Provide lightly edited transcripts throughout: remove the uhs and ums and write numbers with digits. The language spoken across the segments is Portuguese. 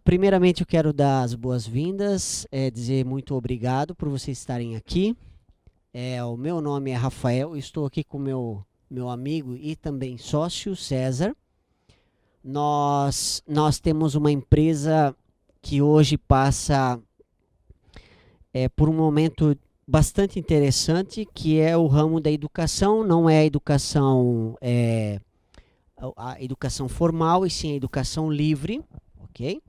Primeiramente, eu quero dar as boas-vindas, dizer muito obrigado por vocês estarem aqui. O meu nome é Rafael, estou aqui com meu amigo e também sócio, César. Nós temos uma empresa que hoje passa por um momento bastante interessante, que é o ramo da educação. Não é a educação, a educação formal, e sim a educação livre, ok?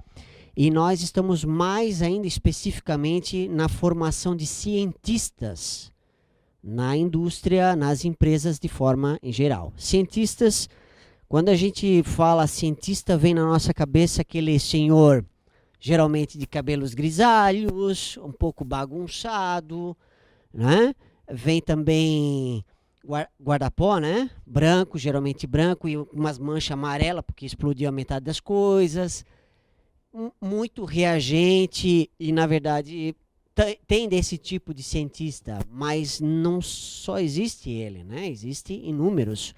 E nós estamos mais ainda especificamente na formação de cientistas na indústria, nas empresas de forma em geral. Cientistas, quando a gente fala cientista, vem na nossa cabeça aquele senhor, geralmente de cabelos grisalhos, um pouco bagunçado, né? Vem também guarda-pó, né? Branco, geralmente branco, e umas manchas amarelas, porque explodiu a metade das coisas. Muito reagente, e na verdade tem desse tipo de cientista, mas não só existe ele, né? Existem inúmeros.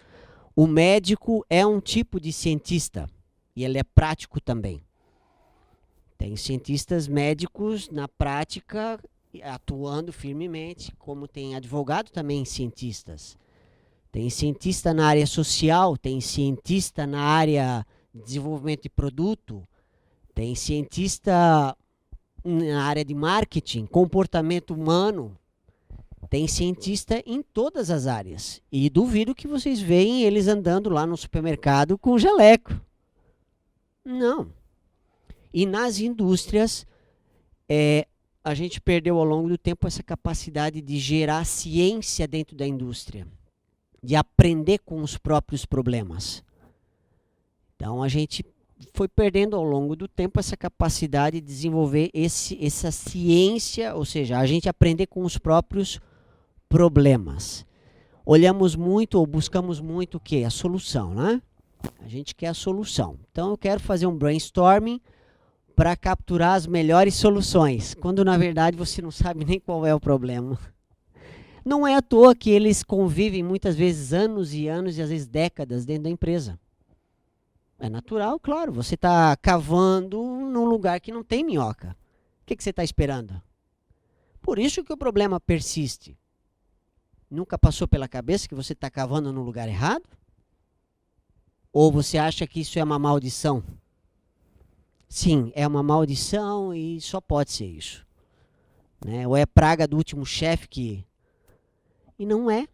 O médico é um tipo de cientista, e ele é prático também. Tem cientistas médicos na prática, atuando firmemente, como tem advogado também cientistas. Tem cientista na área social, tem cientista na área de desenvolvimento de produto, tem cientista na área de marketing, comportamento humano, tem cientista em todas as áreas. E duvido que vocês veem eles andando lá no supermercado com jaleco. Não. E nas indústrias, a gente perdeu ao longo do tempo essa capacidade de gerar ciência dentro da indústria, de aprender com os próprios problemas. Então a gente foi perdendo ao longo do tempo essa capacidade de desenvolver essa ciência, ou seja, a gente aprender com os próprios problemas. Olhamos muito ou buscamos muito o quê? A solução, né? A gente quer a solução. Então eu quero fazer um brainstorming para capturar as melhores soluções, quando na verdade você não sabe nem qual é o problema. Não é à toa que eles convivem muitas vezes anos e anos e às vezes décadas dentro da empresa. É natural, claro. Você está cavando num lugar que não tem minhoca. O que você está esperando? Por isso que o problema persiste. Nunca passou pela cabeça que você está cavando no lugar errado? Ou você acha que isso é uma maldição? Sim, é uma maldição e só pode ser isso. Né? Ou é praga do último chefe que... E não é.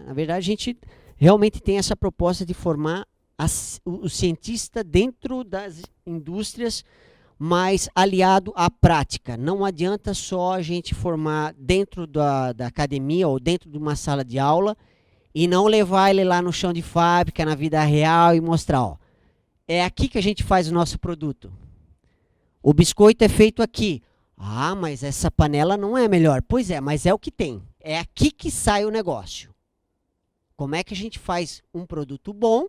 Na verdade, a gente realmente tem essa proposta de formar o cientista dentro das indústrias, mas aliado à prática. Não adianta só a gente formar dentro da academia ou dentro de uma sala de aula e não levar ele lá no chão de fábrica, na vida real e mostrar, ó, é aqui que a gente faz o nosso produto. O biscoito é feito aqui. Ah, mas essa panela não é melhor. Pois é, mas é o que tem. É aqui que sai o negócio. Como é que a gente faz um produto bom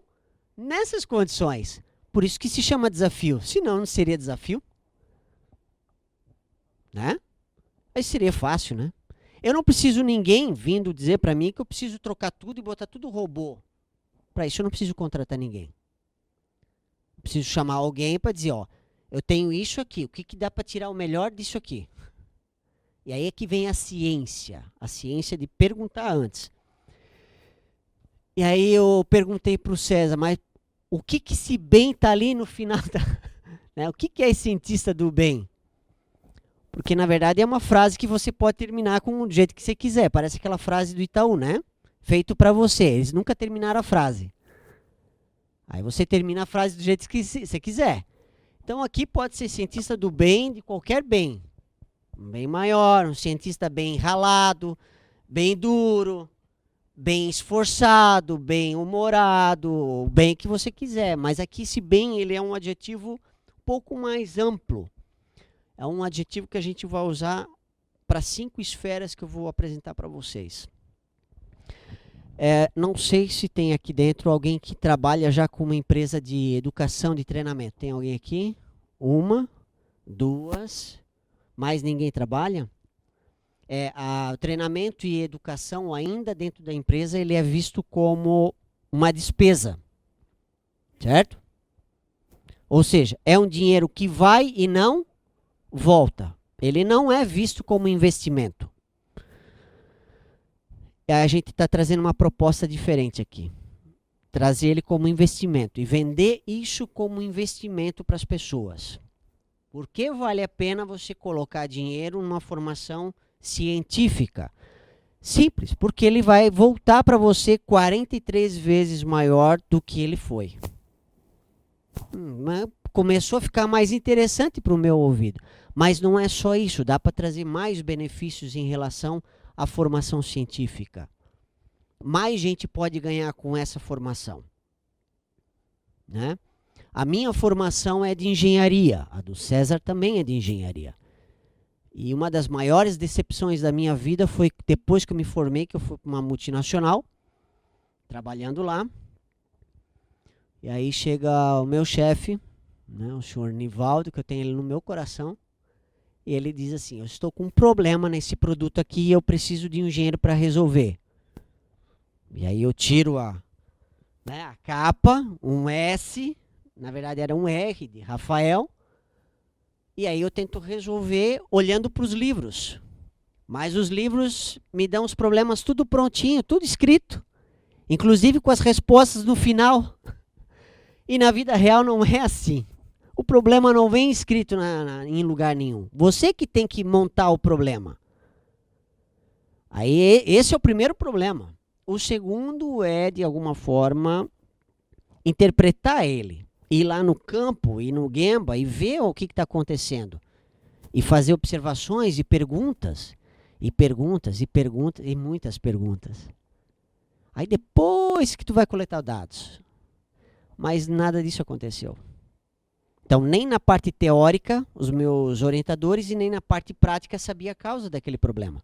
nessas condições? Por isso que se chama desafio. Senão não seria desafio. Né? Aí seria fácil, né? Eu não preciso ninguém vindo dizer para mim que eu preciso trocar tudo e botar tudo robô. Para isso eu não preciso contratar ninguém. Eu preciso chamar alguém para dizer, ó, eu tenho isso aqui, o que, que dá para tirar o melhor disso aqui? E aí é que vem a ciência de perguntar antes. E aí eu perguntei para o César, mas o que que esse bem está ali no final? Né? O que que é esse cientista do bem? Porque na verdade é uma frase que você pode terminar com do jeito que você quiser. Parece aquela frase do Itaú, né? Feito para você. Eles nunca terminaram a frase. Aí você termina a frase do jeito que você quiser. Então aqui pode ser cientista do bem, de qualquer bem. Um bem maior, um cientista bem ralado, bem duro, bem esforçado, bem humorado, o bem que você quiser. Mas aqui esse bem ele é um adjetivo um pouco mais amplo. É um adjetivo que a gente vai usar para 5 esferas que eu vou apresentar para vocês. Não sei se tem aqui dentro alguém que trabalha já com uma empresa de educação, de treinamento. Tem alguém aqui? 1, 2, mais ninguém trabalha? Treinamento e educação ainda dentro da empresa, ele é visto como uma despesa. Certo? Ou seja, é um dinheiro que vai e não volta. Ele não é visto como investimento. A gente está trazendo uma proposta diferente aqui. Trazer ele como investimento e vender isso como investimento para as pessoas. Por que vale a pena você colocar dinheiro numa formação científica? Simples, porque ele vai voltar para você 43 vezes maior do que ele foi. Começou a ficar mais interessante para o meu ouvido. Mas não é só isso, dá para trazer mais benefícios em relação à formação científica. Mais gente pode ganhar com essa formação, né? A minha formação é de engenharia, a do César também é de engenharia. E uma das maiores decepções da minha vida foi depois que eu me formei, que eu fui para uma multinacional, trabalhando lá. E aí chega o meu chefe, né, o senhor Nivaldo, que eu tenho ele no meu coração, e ele diz assim: eu estou com um problema nesse produto aqui e eu preciso de um engenheiro para resolver. E aí eu tiro a capa, um S, na verdade era um R de Rafael, e aí eu tento resolver olhando para os livros. Mas os livros me dão os problemas tudo prontinho, tudo escrito, inclusive com as respostas no final. E na vida real não é assim. O problema não vem escrito em lugar nenhum. Você que tem que montar o problema. Aí esse é o primeiro problema. O segundo é, de alguma forma, interpretar ele. Ir lá no campo, ir no Gemba e ver o que está acontecendo. E fazer observações e perguntas. E perguntas, e perguntas, e muitas perguntas. Aí depois que tu vai coletar dados. Mas nada disso aconteceu. Então, nem na parte teórica, os meus orientadores, e nem na parte prática sabia a causa daquele problema.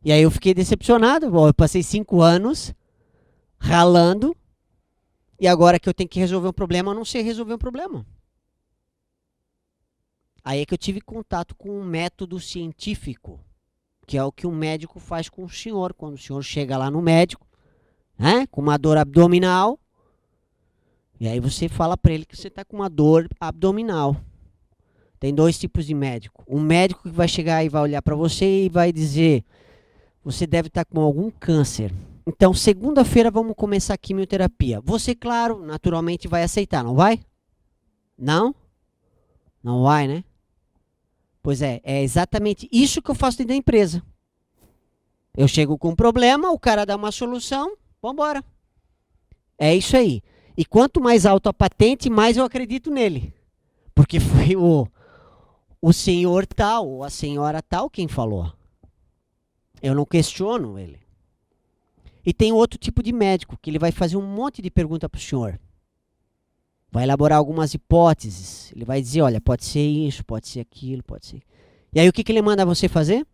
E aí eu fiquei decepcionado. Bom, eu passei 5 anos ralando, e agora que eu tenho que resolver um problema, eu não sei resolver um problema. Aí é que eu tive contato com um método científico, que é o que um médico faz com o senhor. Quando o senhor chega lá no médico, né, com uma dor abdominal, e aí você fala para ele que você está com uma dor abdominal. Tem 2 tipos de médico. Um médico que vai chegar e vai olhar para você e vai dizer: você deve estar com algum câncer. Então, segunda-feira vamos começar a quimioterapia. Você, claro, naturalmente vai aceitar, não vai? Não? Não vai, né? Pois é exatamente isso que eu faço dentro da empresa. Eu chego com um problema, o cara dá uma solução, vamos embora. É isso aí. E quanto mais alto a patente, mais eu acredito nele. Porque foi o senhor tal, ou a senhora tal quem falou. Eu não questiono ele. E tem outro tipo de médico, que ele vai fazer um monte de pergunta para o senhor. Vai elaborar algumas hipóteses. Ele vai dizer, olha, pode ser isso, pode ser aquilo, pode ser... E aí o que ele manda você fazer?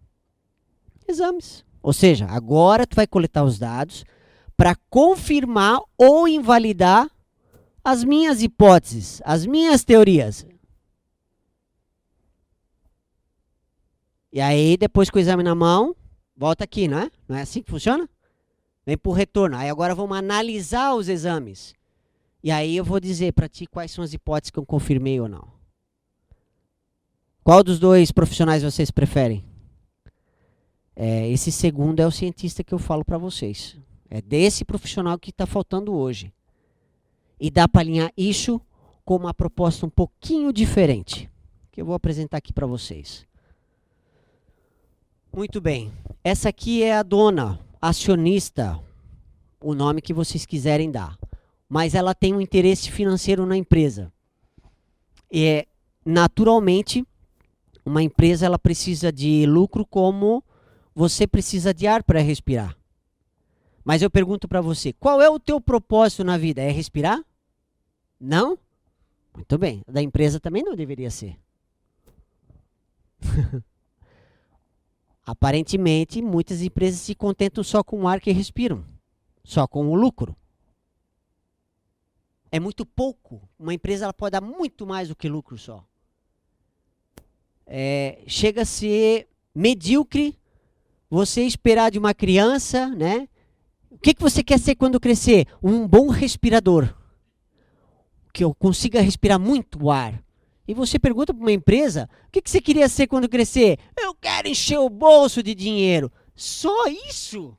Exames. Ou seja, agora tu vai coletar os dados para confirmar ou invalidar as minhas hipóteses, as minhas teorias. E aí, depois com o exame na mão, volta aqui, não é? Não é assim que funciona? Vem para o retorno. Aí agora vamos analisar os exames. E aí eu vou dizer para ti quais são as hipóteses que eu confirmei ou não. Qual dos 2 profissionais vocês preferem? Esse segundo é o cientista que eu falo para vocês. É desse profissional que está faltando hoje. E dá para alinhar isso com uma proposta um pouquinho diferente, que eu vou apresentar aqui para vocês. Muito bem. Essa aqui é a dona, acionista, o nome que vocês quiserem dar. Mas ela tem um interesse financeiro na empresa. E, naturalmente, uma empresa ela precisa de lucro como você precisa de ar para respirar. Mas eu pergunto para você, qual é o teu propósito na vida? É respirar? Não? Muito bem. Da empresa também não deveria ser. Aparentemente, muitas empresas se contentam só com o ar que respiram. Só com o lucro. É muito pouco. Uma empresa ela pode dar muito mais do que lucro só. Chega a ser medíocre você esperar de uma criança, né? O que você quer ser quando crescer? Um bom respirador. O que eu consiga respirar muito ar. E você pergunta para uma empresa, o que você queria ser quando crescer? Eu quero encher o bolso de dinheiro. Só isso?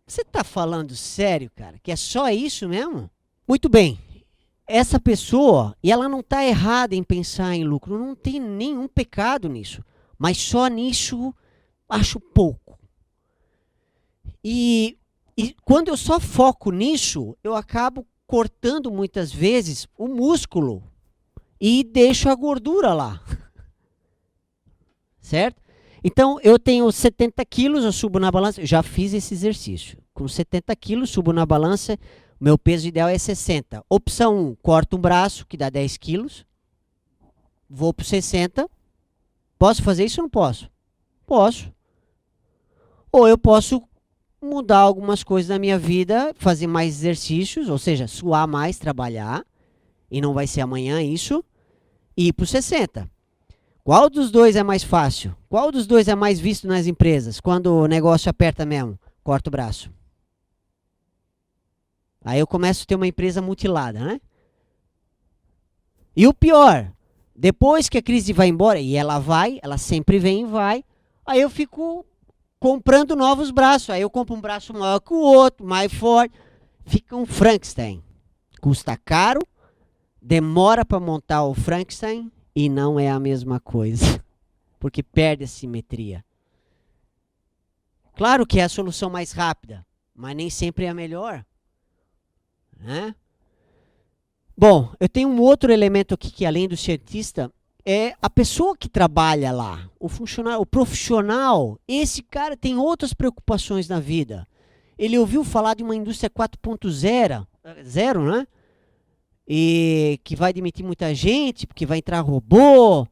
Você está falando sério, cara? Que é só isso mesmo? Muito bem. Essa pessoa, e ela não está errada em pensar em lucro, não tem nenhum pecado nisso. Mas só nisso, acho pouco. E quando eu só foco nisso, eu acabo cortando muitas vezes o músculo e deixo a gordura lá. Certo? Então, eu tenho 70 quilos, eu subo na balança, eu já fiz esse exercício. Com 70 quilos, subo na balança, meu peso ideal é 60. Opção 1, corto um braço, que dá 10 quilos, vou para 60. Posso fazer isso ou não posso? Posso. Ou eu posso mudar algumas coisas na minha vida, fazer mais exercícios, ou seja, suar mais, trabalhar, e não vai ser amanhã isso, e ir para 60. Qual dos dois é mais fácil? Qual dos dois é mais visto nas empresas? Quando o negócio aperta mesmo, corta o braço. Aí eu começo a ter uma empresa mutilada, né? E o pior, depois que a crise vai embora, e ela vai, ela sempre vem e vai, aí eu fico comprando novos braços. Aí eu compro um braço maior que o outro, mais forte. Fica um Frankenstein. Custa caro, demora para montar o Frankenstein e não é a mesma coisa. Porque perde a simetria. Claro que é a solução mais rápida, mas nem sempre é a melhor. Né? Bom, eu tenho um outro elemento aqui que além do cientista é a pessoa que trabalha lá, o funcionário, o profissional. Esse cara tem outras preocupações na vida. Ele ouviu falar de uma indústria 4.0, né? E que vai demitir muita gente, porque vai entrar robô.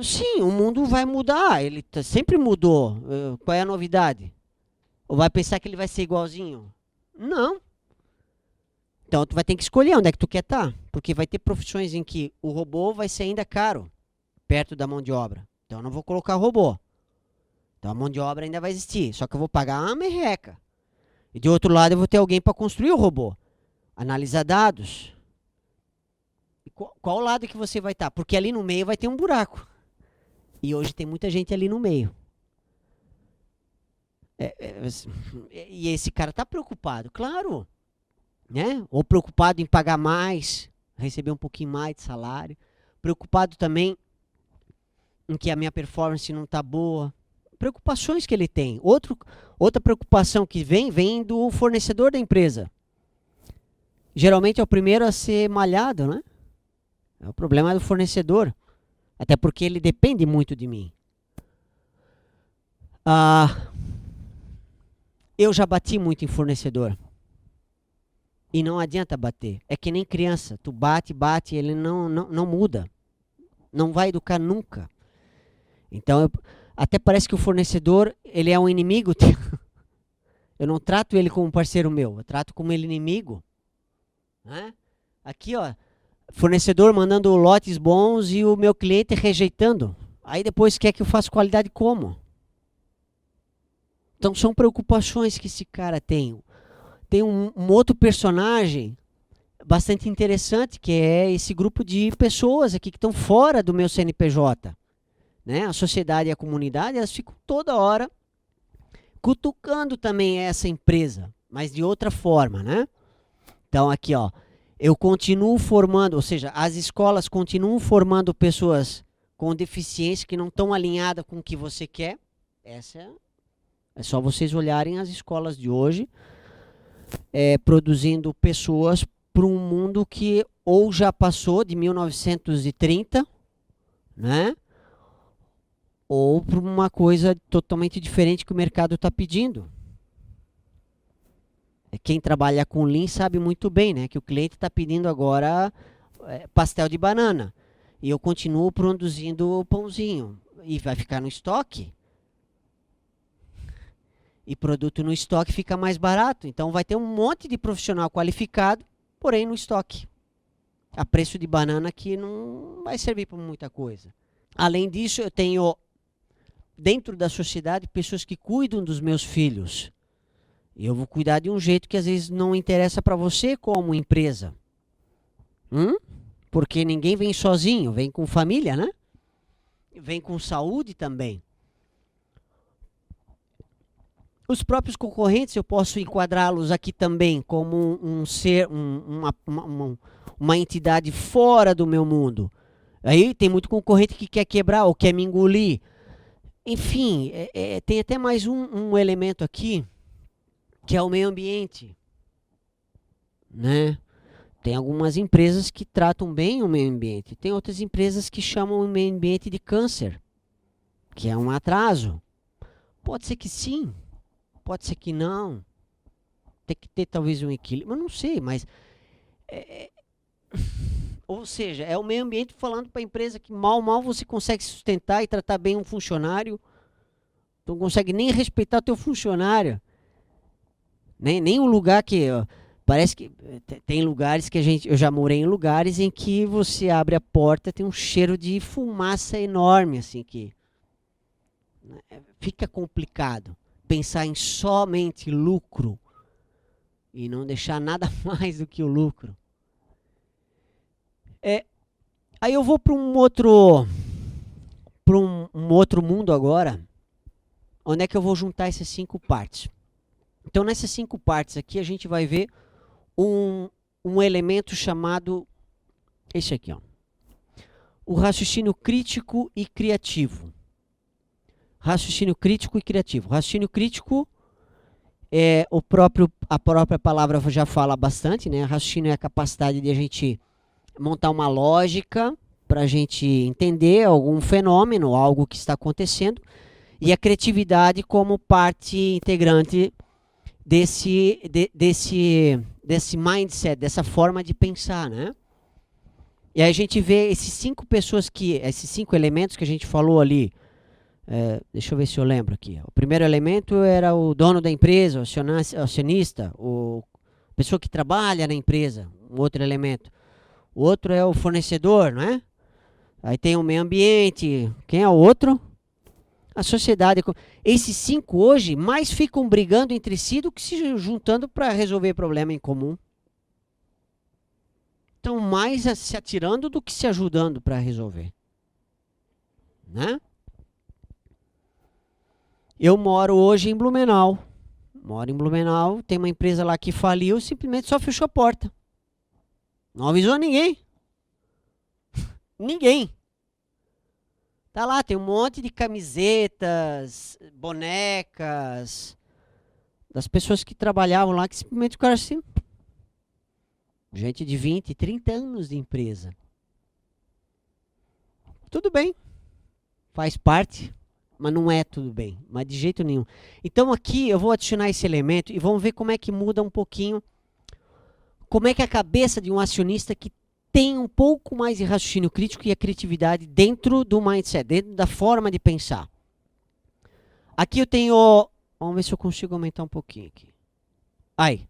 Sim, o mundo vai mudar, ele sempre mudou. Qual é a novidade? Ou vai pensar que ele vai ser igualzinho? Não. Então tu vai ter que escolher onde é que tu quer estar, porque vai ter profissões em que o robô vai ser ainda caro, perto da mão de obra. Então eu não vou colocar robô. Então a mão de obra ainda vai existir, só que eu vou pagar uma merreca. E de outro lado eu vou ter alguém para construir o robô, analisar dados. E qual lado que você vai estar? Porque ali no meio vai ter um buraco. E hoje tem muita gente ali no meio. E esse cara está preocupado, claro. Né? Ou preocupado em pagar mais, receber um pouquinho mais de salário. Preocupado também em que a minha performance não está boa. Preocupações que ele tem. Outra preocupação que vem do fornecedor da empresa. Geralmente é o primeiro a ser malhado, né? É o problema do fornecedor. Até porque ele depende muito de mim. Eu já bati muito em fornecedor. E não adianta bater. É que nem criança. Tu bate, ele não muda. Não vai educar nunca. Então, até parece que o fornecedor, ele é um inimigo. Eu não trato ele como um parceiro meu. Eu trato como ele inimigo. Né? Aqui, ó. Fornecedor mandando lotes bons e o meu cliente rejeitando. Aí depois quer que eu faça qualidade como? Então, são preocupações que esse cara tem. Tem um outro personagem bastante interessante, que é esse grupo de pessoas aqui que estão fora do meu CNPJ. Né? A sociedade e a comunidade, elas ficam toda hora cutucando também essa empresa, mas de outra forma. Né? Então aqui, ó, eu continuo formando, ou seja, as escolas continuam formando pessoas com deficiência que não estão alinhadas com o que você quer. É só vocês olharem as escolas de hoje. Produzindo pessoas para um mundo que ou já passou de 1930, né? Ou para uma coisa totalmente diferente que o mercado está pedindo. Quem trabalha com Lean sabe muito bem, né? Que o cliente está pedindo agora pastel de banana. E eu continuo produzindo o pãozinho. E vai ficar no estoque. E produto no estoque fica mais barato. Então vai ter um monte de profissional qualificado, porém no estoque. A preço de banana que não vai servir para muita coisa. Além disso, eu tenho dentro da sociedade pessoas que cuidam dos meus filhos. Eu vou cuidar de um jeito que às vezes não interessa para você como empresa. Porque ninguém vem sozinho, vem com família, né? Vem com saúde também. Os próprios concorrentes, eu posso enquadrá-los aqui também como um ser, uma entidade fora do meu mundo. Aí tem muito concorrente que quer quebrar ou quer me engolir. Enfim, tem até mais um elemento aqui, que é o meio ambiente, né? Tem algumas empresas que tratam bem o meio ambiente. Tem outras empresas que chamam o meio ambiente de câncer, que é um atraso. Pode ser que sim, pode ser que não. Tem que ter talvez um equilíbrio, eu não sei, mas... ou seja, é o meio ambiente falando para a empresa que mal você consegue sustentar e tratar bem um funcionário. Tu não consegue nem respeitar o teu funcionário. Nem um lugar que... Ó, parece que tem lugares que eu já morei em lugares em que você abre a porta, tem um cheiro de fumaça enorme, assim, que fica complicado pensar em somente lucro e não deixar nada mais do que o lucro. Aí eu vou para um outro mundo agora, onde é que eu vou juntar essas 5 partes. Então, nessas 5 partes aqui, a gente vai ver um elemento chamado, esse aqui, ó, o raciocínio crítico e criativo. Raciocínio crítico e criativo. Raciocínio crítico a própria palavra já fala bastante, né? Raciocínio é a capacidade de a gente montar uma lógica para a gente entender algum fenômeno, algo que está acontecendo, e a criatividade como parte integrante desse mindset, dessa forma de pensar, né? E aí a gente vê esses 5 esses 5 elementos que a gente falou ali. Deixa eu ver se eu lembro aqui. O primeiro elemento era o dono da empresa, o acionista, a pessoa que trabalha na empresa, um outro elemento. O outro é o fornecedor, não é? Aí tem o meio ambiente. Quem é o outro? A sociedade. Esses 5 hoje mais ficam brigando entre si do que se juntando para resolver problema em comum. Estão mais se atirando do que se ajudando para resolver. Né? Eu moro hoje em Blumenau. Tem uma empresa lá que faliu, simplesmente só fechou a porta. Não avisou ninguém. Ninguém. Tá lá, tem um monte de camisetas, bonecas, das pessoas que trabalhavam lá, que simplesmente ficaram assim. Gente de 20, 30 anos de empresa. Tudo bem. Faz parte, mas não é tudo bem. Mas de jeito nenhum. Então aqui eu vou adicionar esse elemento e vamos ver como é que muda um pouquinho. Como é que a cabeça de um acionista que tem um pouco mais de raciocínio crítico e a criatividade dentro do mindset, dentro da forma de pensar. Aqui eu tenho... Vamos ver se eu consigo aumentar um pouquinho aqui. Aí.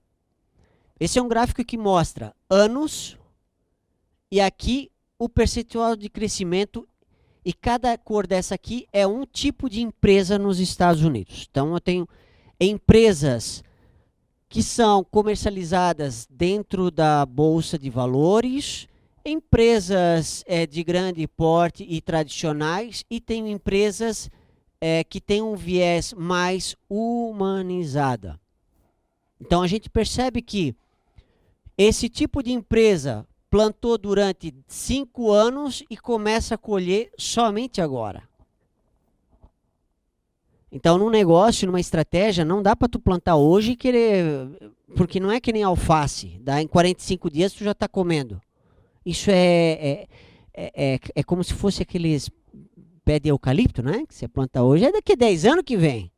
Esse é um gráfico que mostra anos e aqui o percentual de crescimento e cada cor dessa aqui é um tipo de empresa nos Estados Unidos. Então eu tenho empresas que são comercializadas dentro da Bolsa de Valores, empresas de grande porte e tradicionais, e tenho empresas que têm um viés mais humanizado. Então a gente percebe que esse tipo de empresa plantou durante 5 anos e começa a colher somente agora. Então, num negócio, numa estratégia, não dá para tu plantar hoje e querer... Porque não é que nem alface. Em 45 dias tu já está comendo. Isso é como se fosse aqueles pé de eucalipto, né? Que você planta hoje, é daqui a 10 anos que vem.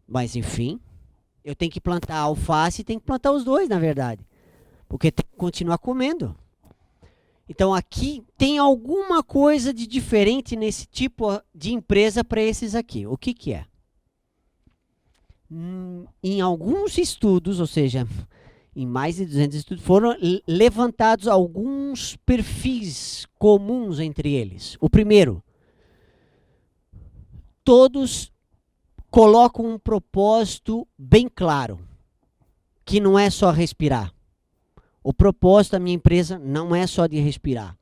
Mas, enfim, eu tenho que plantar alface e tenho que plantar os dois, na verdade. Porque tem que continuar comendo. Então aqui tem alguma coisa de diferente nesse tipo de empresa para esses aqui. O que que é? Em alguns estudos, ou seja, em mais de 200 estudos, foram levantados alguns perfis comuns entre eles. O primeiro, todos coloco um propósito bem claro, que não é só respirar. O propósito da minha empresa não é só de respirar.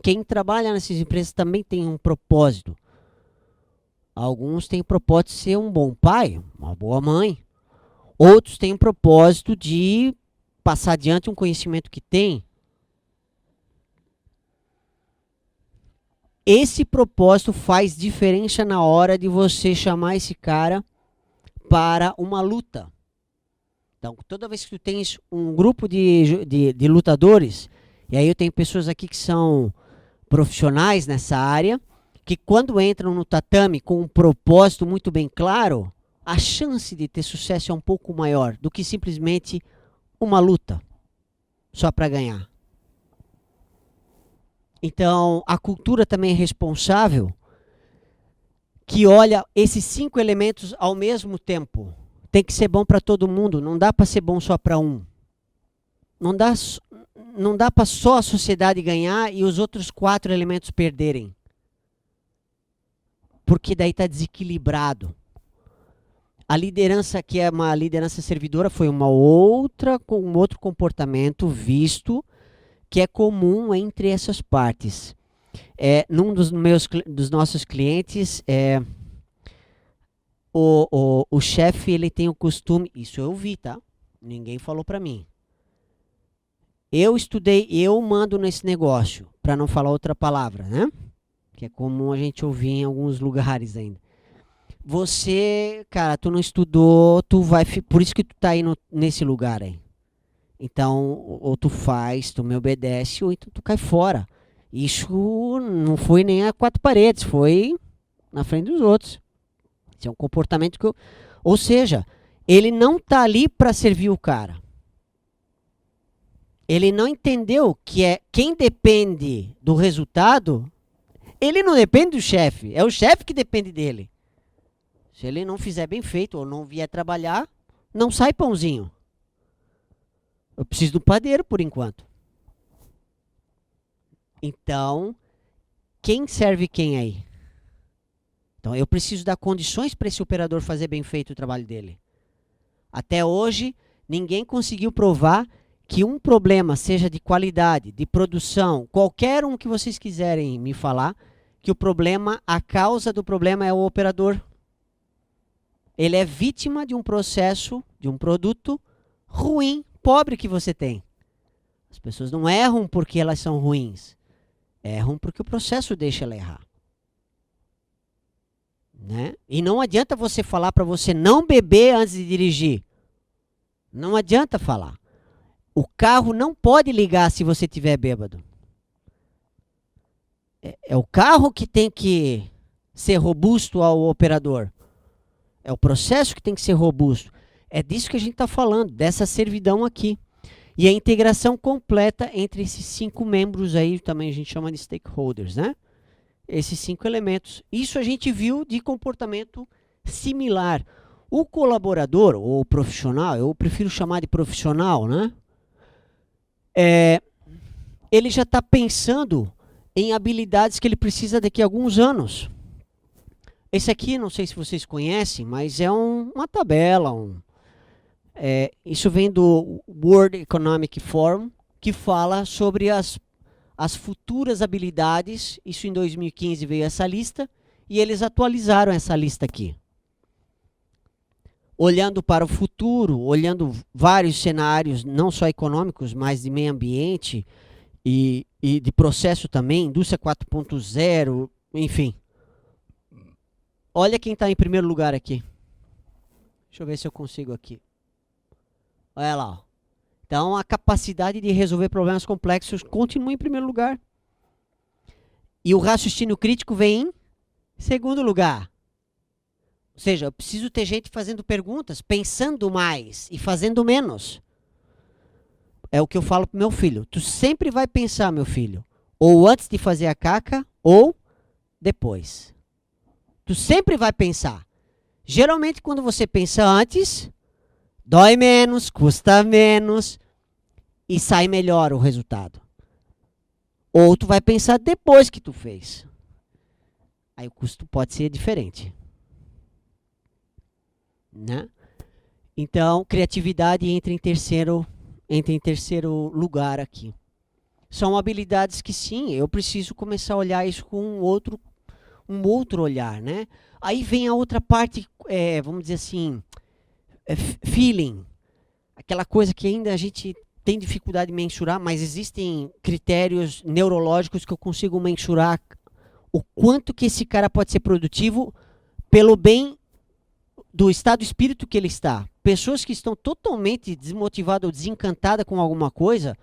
Quem trabalha nessas empresas também tem um propósito. Alguns têm o propósito de ser um bom pai, uma boa mãe. Outros têm o propósito de passar adiante um conhecimento que tem. Esse propósito faz diferença na hora de você chamar esse cara para uma luta. Então, toda vez que tu tens um grupo de lutadores, e aí eu tenho pessoas aqui que são profissionais nessa área, que quando entram no tatame com um propósito muito bem claro, a chance de ter sucesso é um pouco maior do que simplesmente uma luta só para ganhar. Então, a cultura também é responsável que olha esses 5 elementos ao mesmo tempo. Tem que ser bom para todo mundo, não dá para ser bom só para um. Não dá para só a sociedade ganhar e os outros 4 elementos perderem. Porque daí está desequilibrado. A liderança, que é uma liderança servidora, foi com um outro comportamento visto que é comum entre essas partes. Num dos nossos clientes, o chefe ele tem o costume, isso eu vi, tá? Ninguém falou para mim. Eu estudei, eu mando nesse negócio, para não falar outra palavra, né? Que é comum a gente ouvir em alguns lugares ainda. Você, cara, tu não estudou, por isso que tu tá aí nesse lugar aí. Então, ou tu faz, tu me obedece, ou então tu cai fora. Isso não foi nem a 4 paredes, foi na frente dos outros. Esse é um comportamento que ou seja, ele não tá ali para servir o cara. Ele não entendeu que quem depende do resultado, ele não depende do chefe, é o chefe que depende dele. Se ele não fizer bem feito ou não vier trabalhar, não sai pãozinho. Eu preciso do padeiro por enquanto. Então, quem serve quem aí? Então, eu preciso dar condições para esse operador fazer bem feito o trabalho dele. Até hoje, ninguém conseguiu provar que um problema, seja de qualidade, de produção, qualquer um que vocês quiserem me falar, que a causa do problema é o operador. Ele é vítima de um processo, de um produto ruim, pobre que você tem. As pessoas não erram porque elas são ruins. Erram porque o processo deixa ela errar. Né? E não adianta você falar para você não beber antes de dirigir. Não adianta falar. O carro não pode ligar se você estiver bêbado. É o carro que tem que ser robusto ao operador. É o processo que tem que ser robusto. É disso que a gente está falando, dessa servidão aqui. E a integração completa entre esses 5 membros aí, também a gente chama de stakeholders, né? Esses 5 elementos. Isso a gente viu de comportamento similar. O colaborador, ou profissional, eu prefiro chamar de profissional, né? Ele já está pensando em habilidades que ele precisa daqui a alguns anos. Esse aqui, não sei se vocês conhecem, mas é uma tabela. Isso vem do World Economic Forum, que fala sobre as futuras habilidades. Isso em 2015 veio essa lista, e eles atualizaram essa lista aqui. Olhando para o futuro, olhando vários cenários, não só econômicos, mas de meio ambiente e de processo também, indústria 4.0, enfim. Olha quem está em primeiro lugar aqui. Deixa eu ver se eu consigo aqui. Olha lá. Ó. Então, a capacidade de resolver problemas complexos continua em primeiro lugar. E o raciocínio crítico vem em segundo lugar. Ou seja, eu preciso ter gente fazendo perguntas, pensando mais e fazendo menos. É o que eu falo pro meu filho. Tu sempre vai pensar, meu filho, ou antes de fazer a caca, ou depois. Tu sempre vai pensar. Geralmente, quando você pensa antes, dói menos, custa menos e sai melhor o resultado. Ou tu vai pensar depois que tu fez. Aí o custo pode ser diferente. né? Então, criatividade entra em terceiro lugar aqui. São habilidades que sim, eu preciso começar a olhar isso com um outro olhar, né? Aí vem a outra parte, vamos dizer assim, feeling, aquela coisa que ainda a gente tem dificuldade de mensurar, mas existem critérios neurológicos que eu consigo mensurar o quanto que esse cara pode ser produtivo pelo bem do estado de espírito que ele está. Pessoas que estão totalmente desmotivadas ou desencantadas com alguma coisa,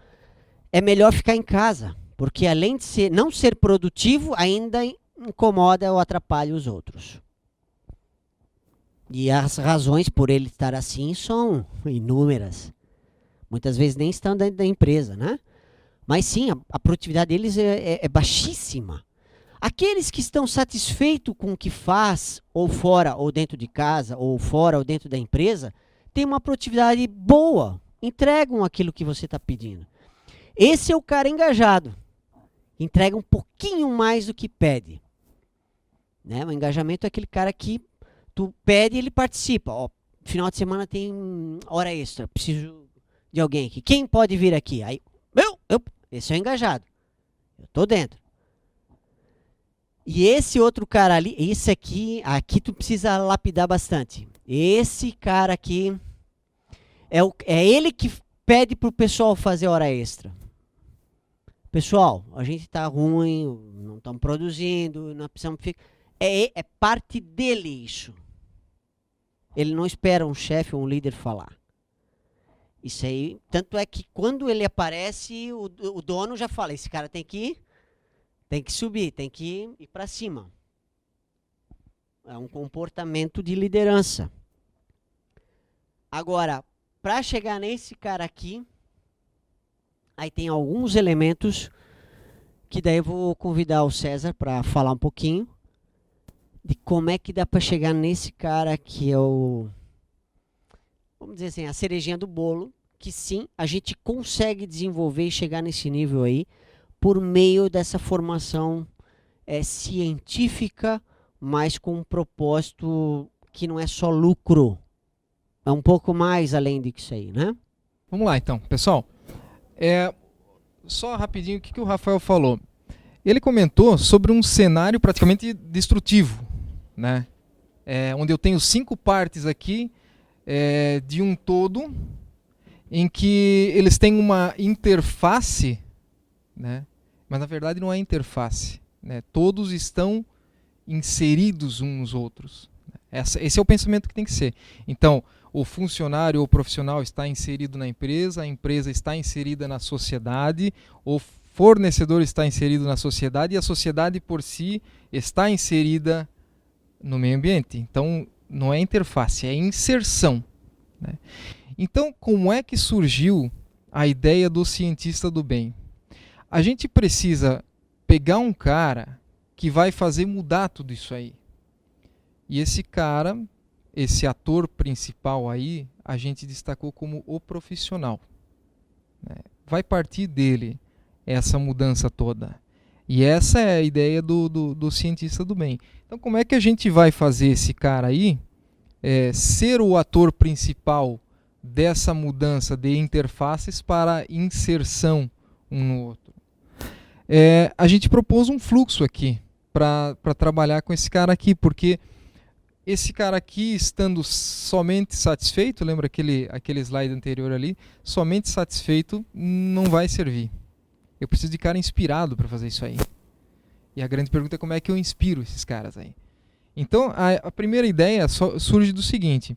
é melhor ficar em casa, porque além de não ser produtivo, ainda incomoda ou atrapalha os outros. E as razões por ele estar assim são inúmeras. Muitas vezes nem estão dentro da empresa, né? Mas sim, a produtividade deles é baixíssima. Aqueles que estão satisfeitos com o que faz, ou fora, ou dentro de casa, ou fora, ou dentro da empresa, têm uma produtividade boa, entregam aquilo que você está pedindo. Esse é o cara engajado, entrega um pouquinho mais do que pede. Né? O engajamento é aquele cara que tu pede e ele participa. Ó, final de semana tem hora extra, preciso de alguém aqui. Quem pode vir aqui? Aí, esse é o engajado. Eu tô dentro. E esse outro cara ali, esse aqui tu precisa lapidar bastante. Esse cara aqui é ele que pede pro pessoal fazer hora extra. Pessoal, a gente tá ruim, não estamos produzindo, não precisamos ficar. É parte dele isso. Ele não espera um chefe ou um líder falar. Isso aí, tanto é que quando ele aparece, o dono já fala, esse cara tem que subir, tem que ir para cima. É um comportamento de liderança. Agora, para chegar nesse cara aqui, aí tem alguns elementos que daí eu vou convidar o César para falar um pouquinho de como é que dá para chegar nesse cara que é vamos dizer assim, a cerejinha do bolo, que sim, a gente consegue desenvolver e chegar nesse nível aí por meio dessa formação científica, mas com um propósito que não é só lucro, é um pouco mais além disso aí, né? Vamos lá então, pessoal. Só rapidinho o que o Rafael falou. Ele comentou sobre um cenário praticamente destrutivo, né? Onde eu tenho 5 partes aqui de um todo, em que eles têm uma interface, né? Mas na verdade não é interface, né? Todos estão inseridos uns nos outros. Esse é o pensamento que tem que ser. Então, o funcionário ou profissional está inserido na empresa, a empresa está inserida na sociedade, o fornecedor está inserido na sociedade e a sociedade por si está inserida no meio ambiente. Então, não é interface, é inserção, né? Então, como é que surgiu a ideia do cientista do bem? A gente precisa pegar um cara que vai fazer mudar tudo isso aí. E esse cara, esse ator principal aí, a gente destacou como o profissional, né? Vai partir dele essa mudança toda. E essa é a ideia do cientista do bem. Então, como é que a gente vai fazer esse cara aí ser o ator principal dessa mudança de interfaces para inserção um no outro? A gente propôs um fluxo aqui para trabalhar com esse cara aqui, porque esse cara aqui, estando somente satisfeito, lembra aquele slide anterior ali, somente satisfeito não vai servir. Eu preciso de cara inspirado para fazer isso aí. E a grande pergunta é como é que eu inspiro esses caras aí. Então, a primeira ideia surge do seguinte: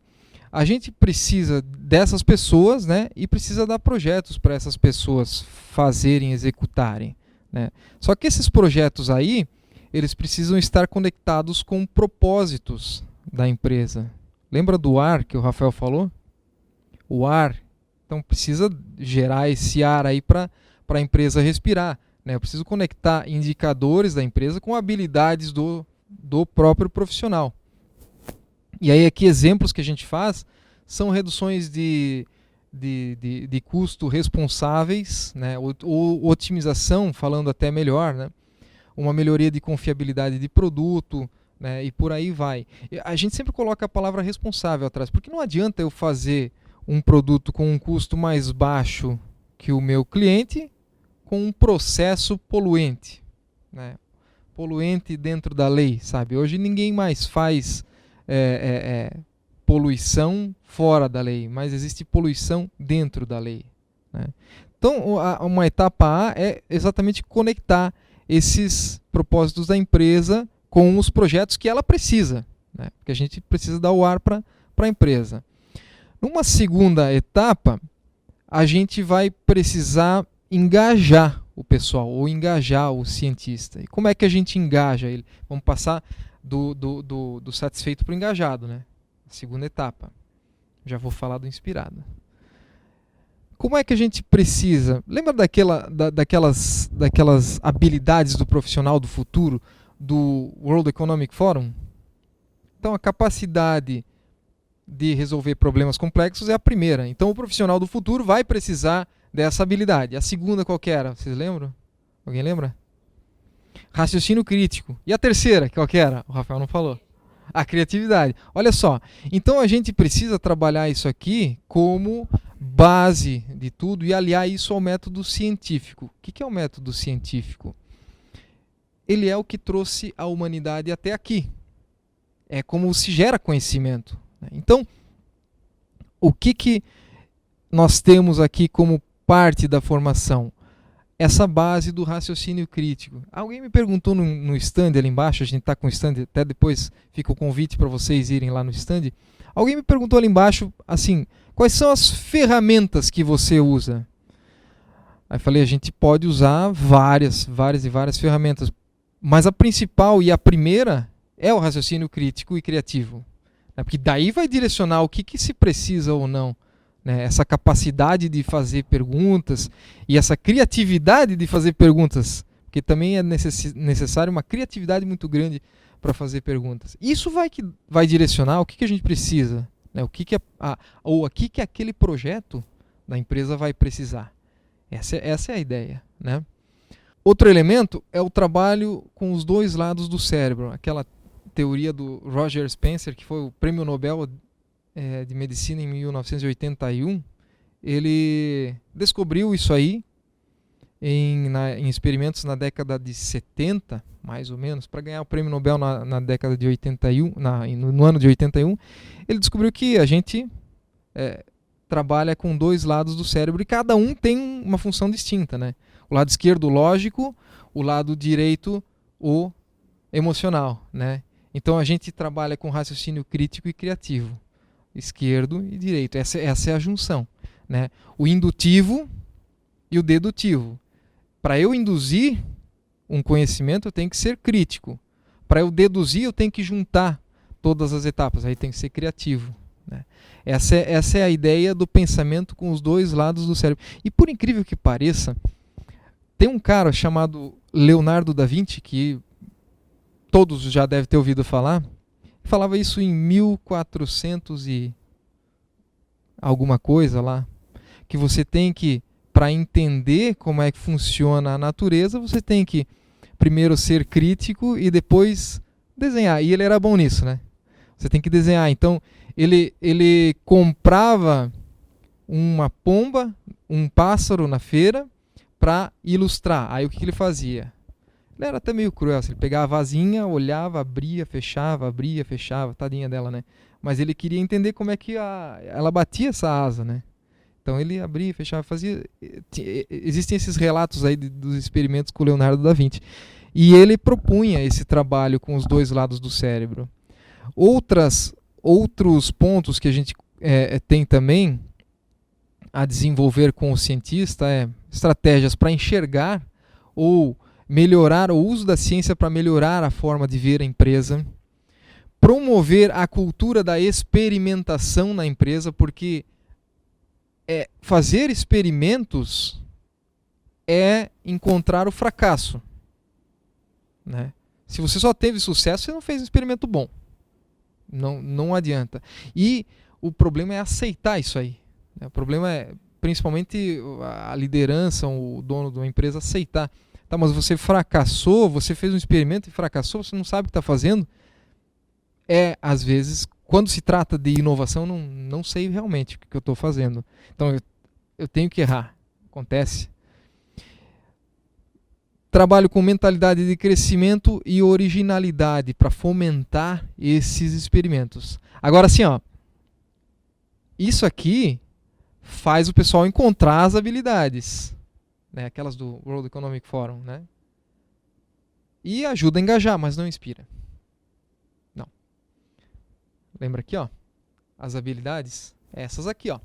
a gente precisa dessas pessoas, né, e precisa dar projetos para essas pessoas fazerem, executarem, né? Só que esses projetos aí, eles precisam estar conectados com propósitos da empresa. Lembra do ar que o Rafael falou? O ar. Então precisa gerar esse ar aí para a empresa respirar, né? Eu preciso conectar indicadores da empresa com habilidades do próprio profissional. E aí aqui exemplos que a gente faz são reduções de custo responsáveis, né? Ou otimização, falando até melhor, né? Uma melhoria de confiabilidade de produto, né? E por aí vai. A gente sempre coloca a palavra responsável atrás, porque não adianta eu fazer um produto com um custo mais baixo que o meu cliente com um processo poluente, né? Poluente dentro da lei, sabe? Hoje ninguém mais faz poluição fora da lei, mas existe poluição dentro da lei, né? Então, uma etapa A é exatamente conectar esses propósitos da empresa com os projetos que ela precisa, né? Porque a gente precisa dar o ar para a empresa. Numa segunda etapa, a gente vai precisar engajar o pessoal, ou engajar o cientista. E como é que a gente engaja ele? Vamos passar do satisfeito para o engajado, né? A segunda etapa. Já vou falar do inspirado. Como é que a gente precisa? Lembra daquelas habilidades do profissional do futuro, do World Economic Forum? Então, a capacidade de resolver problemas complexos é a primeira. Então, o profissional do futuro vai precisar dessa habilidade. A segunda qual que era? Vocês lembram? Alguém lembra? Raciocínio crítico. E a terceira, qual que era? O Rafael não falou. A criatividade. Olha só, então a gente precisa trabalhar isso aqui como base de tudo e aliar isso ao método científico. O que é o método científico? Ele é o que trouxe a humanidade até aqui. É como se gera conhecimento. Então, o que nós temos aqui como parte da formação? Essa base do raciocínio crítico. Alguém me perguntou no stand ali embaixo, a gente está com o stand, até depois fica o convite para vocês irem lá no stand. Alguém me perguntou ali embaixo, assim, quais são as ferramentas que você usa? Aí falei, a gente pode usar várias ferramentas, mas a principal e a primeira é o raciocínio crítico e criativo. Porque daí vai direcionar o que se precisa ou não. Essa capacidade de fazer perguntas e essa criatividade de fazer perguntas, porque também é necessário uma criatividade muito grande para fazer perguntas. Isso vai direcionar o que a gente precisa, né? O que aquele projeto da empresa vai precisar. Essa é a ideia, né? Outro elemento é o trabalho com os dois lados do cérebro, aquela teoria do Roger Spencer, que foi o prêmio Nobel de medicina em 1981, ele descobriu isso aí em experimentos na década de 70, mais ou menos, para ganhar o prêmio Nobel na década de 81, no ano de 81, ele descobriu que a gente trabalha com dois lados do cérebro e cada um tem uma função distinta, né? O lado esquerdo, lógico, o lado direito, o emocional, né? Então a gente trabalha com raciocínio crítico e criativo. Esquerdo e direito. Essa é a junção, né? O indutivo e o dedutivo. Para eu induzir um conhecimento, eu tenho que ser crítico. Para eu deduzir, eu tenho que juntar todas as etapas. Aí tem que ser criativo, né? Essa é a ideia do pensamento com os dois lados do cérebro. E por incrível que pareça, tem um cara chamado Leonardo da Vinci, que todos já devem ter ouvido falar. Falava isso em 1400 e alguma coisa lá, que você tem que, para entender como é que funciona a natureza, você tem que primeiro ser crítico e depois desenhar. E ele era bom nisso, né? Você tem que desenhar. Então, ele comprava uma pomba, um pássaro na feira para ilustrar. Aí o que ele fazia? Ele era até meio cruel, assim, ele pegava a vasinha, olhava, abria, fechava, tadinha dela, né? Mas ele queria entender como é que ela batia essa asa, né? Então ele abria, fechava, fazia... Existem esses relatos aí dos experimentos com o Leonardo da Vinci. E ele propunha esse trabalho com os dois lados do cérebro. Outros pontos que a gente tem também a desenvolver com o cientista estratégias para enxergar ou melhorar o uso da ciência para melhorar a forma de ver a empresa, promover a cultura da experimentação na empresa, porque fazer experimentos é encontrar o fracasso, né? Se você só teve sucesso, você não fez um experimento bom. Não adianta. E o problema é aceitar isso aí, né? O problema é, principalmente, a liderança, o dono de uma empresa aceitar. Tá, mas você fracassou, você fez um experimento e fracassou, você não sabe o que está fazendo. às vezes, quando se trata de inovação, não sei realmente o que eu estou fazendo. Então, eu tenho que errar. Acontece. Trabalho com mentalidade de crescimento e originalidade para fomentar esses experimentos. Agora, assim, ó, isso aqui faz o pessoal encontrar as habilidades, né? Aquelas do World Economic Forum, né? E ajuda a engajar, mas não inspira. Não. Lembra aqui, ó, as habilidades? Essas aqui, ó.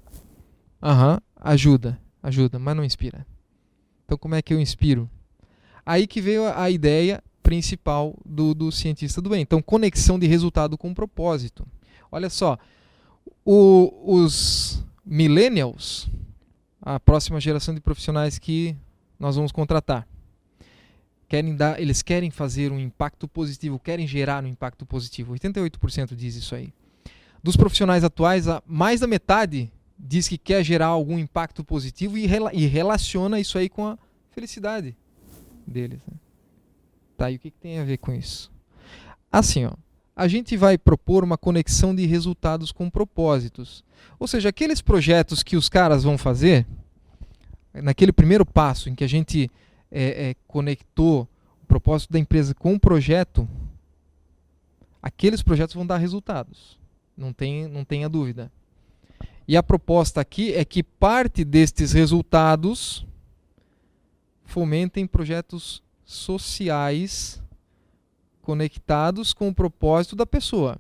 Ajuda, mas não inspira. Então, como é que eu inspiro? Aí que veio a ideia principal do cientista do bem. Então, conexão de resultado com propósito. Olha só, os millennials, a próxima geração de profissionais que nós vamos contratar, eles querem fazer um impacto positivo, querem gerar um impacto positivo. 88% diz isso aí. Dos profissionais atuais, mais da metade diz que quer gerar algum impacto positivo e relaciona isso aí com a felicidade deles. Né? Tá, e o que tem a ver com isso? Assim, ó, a gente vai propor uma conexão de resultados com propósitos. Ou seja, aqueles projetos que os caras vão fazer, naquele primeiro passo em que a gente conectou o propósito da empresa com o projeto, aqueles projetos vão dar resultados. Não tenha dúvida. E a proposta aqui é que parte destes resultados fomentem projetos sociais conectados com o propósito da pessoa.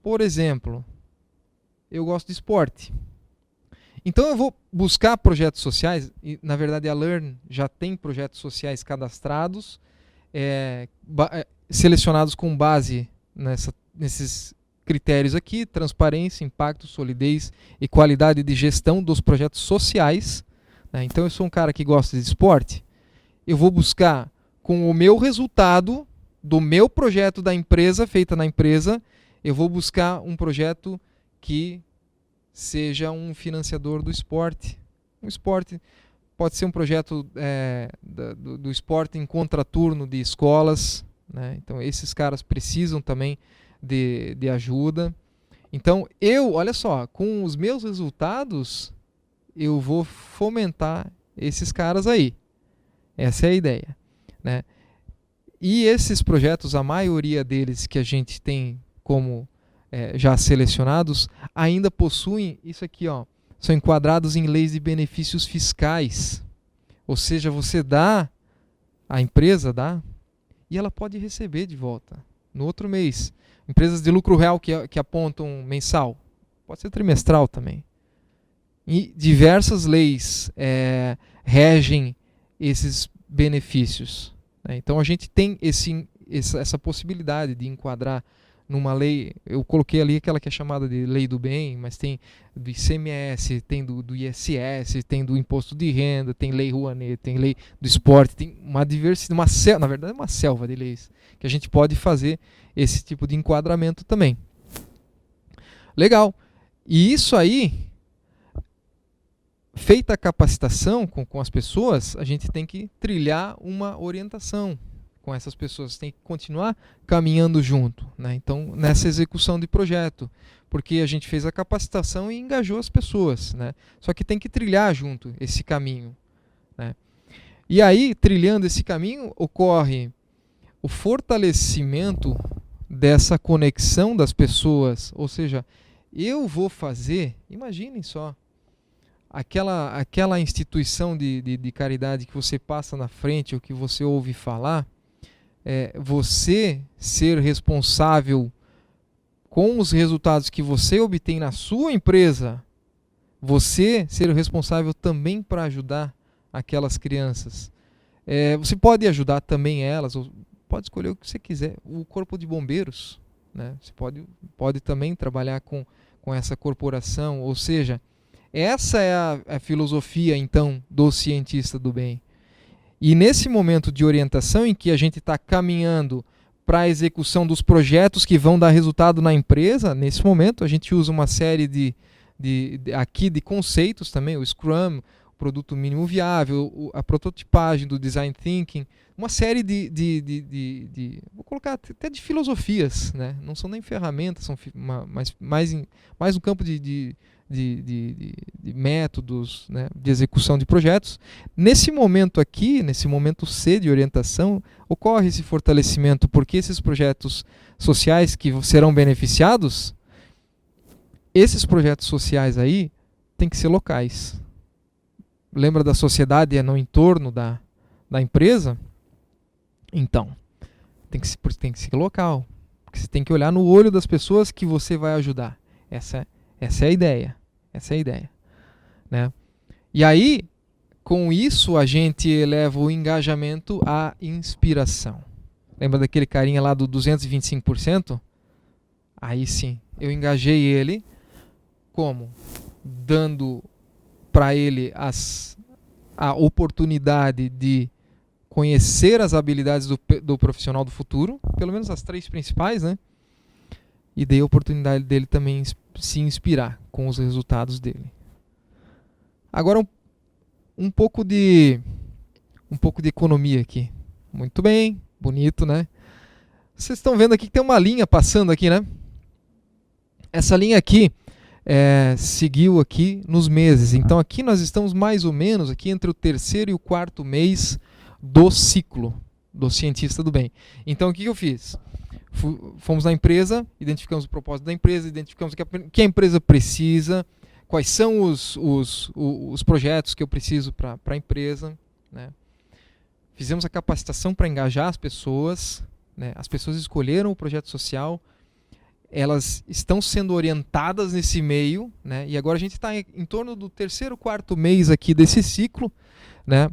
Por exemplo, eu gosto de esporte. Então eu vou buscar projetos sociais, e na verdade a Learn já tem projetos sociais cadastrados, selecionados com base nesses critérios aqui: transparência, impacto, solidez e qualidade de gestão dos projetos sociais. Então eu sou um cara que gosta de esporte, eu vou buscar com o meu resultado do meu projeto da empresa, feita na empresa, eu vou buscar um projeto que seja um financiador do esporte. Um esporte pode ser um projeto do esporte em contraturno de escolas, né? Então esses caras precisam também de ajuda. Então olha só, com os meus resultados, eu vou fomentar esses caras aí. Essa é a ideia, né? E esses projetos, a maioria deles que a gente tem como já selecionados, ainda possuem isso aqui, ó, são enquadrados em leis de benefícios fiscais. Ou seja, você dá, a empresa dá, e ela pode receber de volta no outro mês. Empresas de lucro real que apontam mensal, pode ser trimestral também. E diversas leis regem esses benefícios. Né? Então a gente tem essa possibilidade de enquadrar numa lei. Eu coloquei ali aquela que é chamada de lei do bem, mas tem do ICMS, tem do ISS, tem do imposto de renda, tem lei Rouanet, tem lei do esporte, tem uma diversidade, na verdade é uma selva de leis que a gente pode fazer esse tipo de enquadramento também. Legal. E isso aí, feita a capacitação com as pessoas, a gente tem que trilhar uma orientação com essas pessoas, tem que continuar caminhando junto, né? Então, nessa execução de projeto, porque a gente fez a capacitação e engajou as pessoas, né? Só que tem que trilhar junto esse caminho, né? E aí, trilhando esse caminho, ocorre o fortalecimento dessa conexão das pessoas, ou seja, eu vou fazer, imaginem só, aquela instituição de caridade que você passa na frente ou que você ouve falar, você ser responsável com os resultados que você obtém na sua empresa, você ser responsável também para ajudar aquelas crianças. Você pode ajudar também elas, ou pode escolher o que você quiser. O corpo de bombeiros, né? Você pode também trabalhar com essa corporação, ou seja, essa é a filosofia, então, do cientista do bem. E nesse momento de orientação em que a gente está caminhando para a execução dos projetos que vão dar resultado na empresa, nesse momento a gente usa uma série de conceitos também, o Scrum, produto mínimo viável, a prototipagem do design thinking, uma série vou colocar até de filosofias, né? Não são nem ferramentas, são mais um campo de métodos, né? De execução de projetos. Nesse momento aqui, nesse momento C de orientação, ocorre esse fortalecimento, porque esses projetos sociais que serão beneficiados, esses projetos sociais aí têm que ser locais. Lembra da sociedade no entorno da empresa? Então, tem que ser local. Porque você tem que olhar no olho das pessoas que você vai ajudar. Essa é a ideia. Essa é a ideia. Né? E aí, com isso, a gente eleva o engajamento à inspiração. Lembra daquele carinha lá do 225%? Aí sim, eu engajei ele. Como? Dando para ele a oportunidade de conhecer as habilidades do profissional do futuro, pelo menos as 3 principais, né? E dei a oportunidade dele também se inspirar com os resultados dele. Agora um pouco de economia aqui. Muito bem, bonito, né? Vocês estão vendo aqui que tem uma linha passando aqui, né? Essa linha aqui seguiu aqui nos meses. Então aqui nós estamos mais ou menos aqui entre o 3º e o 4º mês do ciclo do cientista do bem. Então o que eu fiz? Fomos na empresa, identificamos o propósito da empresa, identificamos o que a empresa precisa, quais são os projetos que eu preciso para a empresa, né? Fizemos a capacitação para engajar as pessoas, né? As pessoas escolheram o projeto social, elas estão sendo orientadas nesse meio, né? E agora a gente está em torno do 3º, 4º mês aqui desse ciclo, né?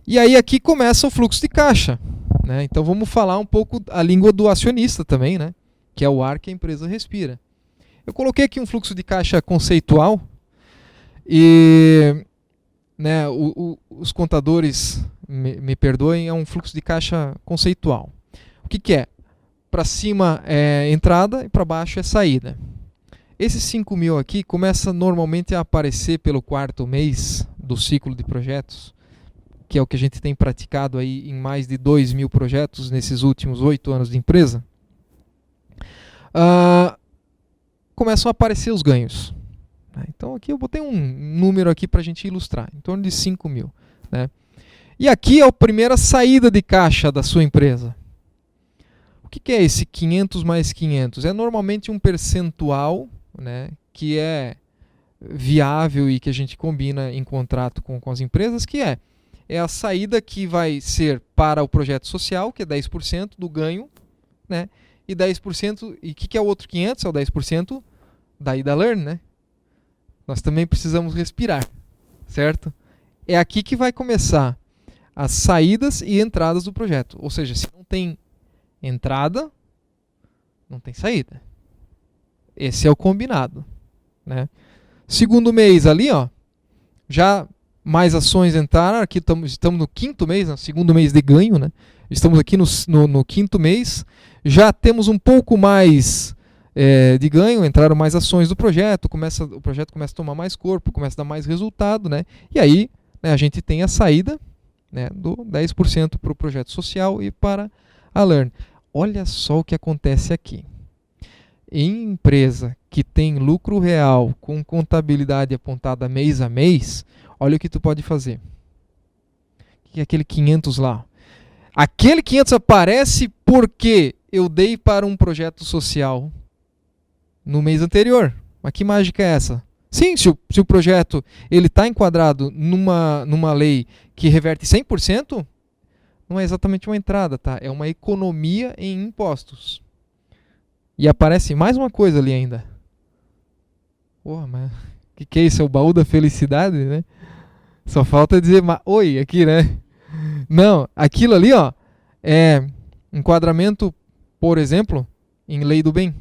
E aí aqui começa o fluxo de caixa, né? Então vamos falar um pouco a língua do acionista também, né? Que é o ar que a empresa respira. Eu coloquei aqui um fluxo de caixa conceitual e, né, os contadores me perdoem, é um fluxo de caixa conceitual. O que é? Para cima é entrada e para baixo é saída. Esses 5 mil aqui começa normalmente a aparecer pelo 4º mês do ciclo de projetos, que é o que a gente tem praticado aí em mais de 2 mil projetos nesses últimos 8 anos de empresa. Começam a aparecer os ganhos. Então aqui eu botei um número aqui para a gente ilustrar, em torno de 5 mil. Né? E aqui é a primeira saída de caixa da sua empresa. O que é esse 500 mais 500? É normalmente um percentual, né, que é viável e que a gente combina em contrato com as empresas, que é a saída que vai ser para o projeto social, que é 10% do ganho, né, e 10%, e o que é o outro 500? É o 10% da Ida Learn, né? Nós também precisamos respirar, certo? É aqui que vai começar as saídas e entradas do projeto. Ou seja, se não tem entrada, não tem saída. Esse é o combinado, né? Segundo mês ali, ó, já mais ações entraram. Aqui estamos no 5º mês, no 2º mês de ganho, né? Estamos aqui no 5º mês. Já temos um pouco mais de ganho, entraram mais ações do projeto, o projeto começa a tomar mais corpo, começa a dar mais resultado, né? E aí, né, a gente tem a saída, né, do 10% para o projeto social e para a Learn. Olha só o que acontece aqui. Em empresa que tem lucro real com contabilidade apontada mês a mês, olha o que tu pode fazer. Que é aquele 500 lá. Aquele 500 aparece porque eu dei para um projeto social no mês anterior. Mas que mágica é essa? Sim, se o projeto está enquadrado numa lei que reverte 100%, não é exatamente uma entrada, tá? É uma economia em impostos. E aparece mais uma coisa ali ainda. Porra, mas o que é isso? É o baú da felicidade, né? Só falta dizer oi aqui, né? Não, aquilo ali, ó, é enquadramento, por exemplo, em lei do bem.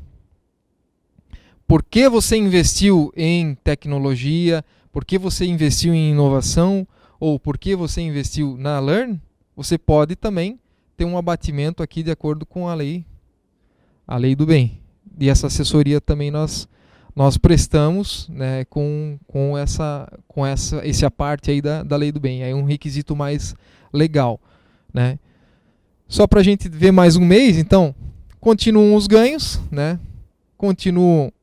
Por que você investiu em tecnologia? Por que você investiu em inovação? Ou por que você investiu na Learn? Você pode também ter um abatimento aqui de acordo com a lei do bem. E essa assessoria também nós nós prestamos, né, com essa parte aí da lei do bem. É um requisito mais legal, né? Só para a gente ver mais um mês, então, continuam os ganhos, né? Continuam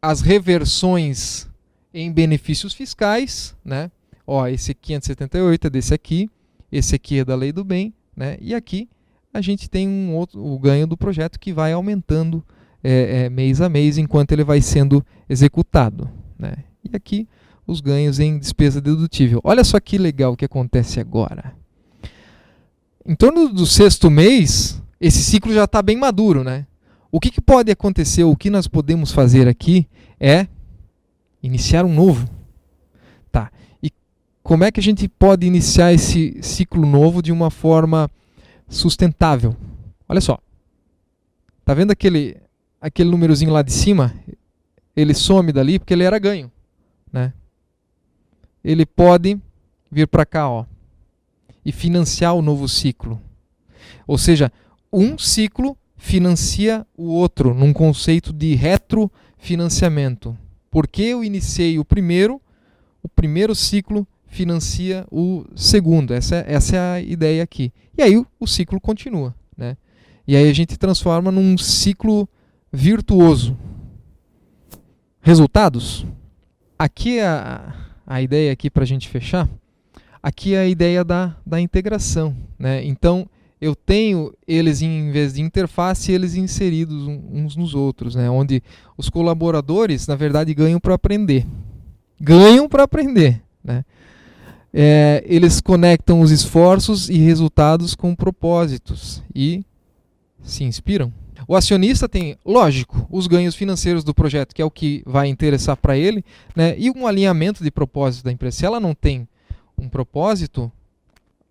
as reversões em benefícios fiscais, né? Ó, esse 578 é desse aqui, esse aqui é da lei do bem, né? E aqui a gente tem o ganho do projeto que vai aumentando mês a mês enquanto ele vai sendo executado, né? E aqui os ganhos em despesa dedutível. Olha só que legal que acontece agora. Em torno do 6º mês, esse ciclo já está bem maduro, né? O que pode acontecer, o que nós podemos fazer aqui é iniciar um novo. Tá. E como é que a gente pode iniciar esse ciclo novo de uma forma sustentável? Olha só. Tá vendo aquele númerozinho lá de cima? Ele some dali porque ele era ganho, né? Ele pode vir para cá, ó, e financiar o novo ciclo. Ou seja, um ciclo financia o outro num conceito de retrofinanciamento. Porque eu iniciei o primeiro ciclo financia o segundo. Essa é a ideia aqui. E aí o ciclo continua, né? E aí a gente transforma num ciclo virtuoso. Resultados? Aqui é a ideia aqui para a gente fechar. Aqui é a ideia da integração, né? Então, eu tenho eles, em vez de interface, eles inseridos uns nos outros, né? Onde os colaboradores, na verdade, ganham para aprender. Ganham para aprender, né? Eles conectam os esforços e resultados com propósitos e se inspiram. O acionista tem, lógico, os ganhos financeiros do projeto, que é o que vai interessar para ele, né? E um alinhamento de propósito da empresa. Se ela não tem um propósito,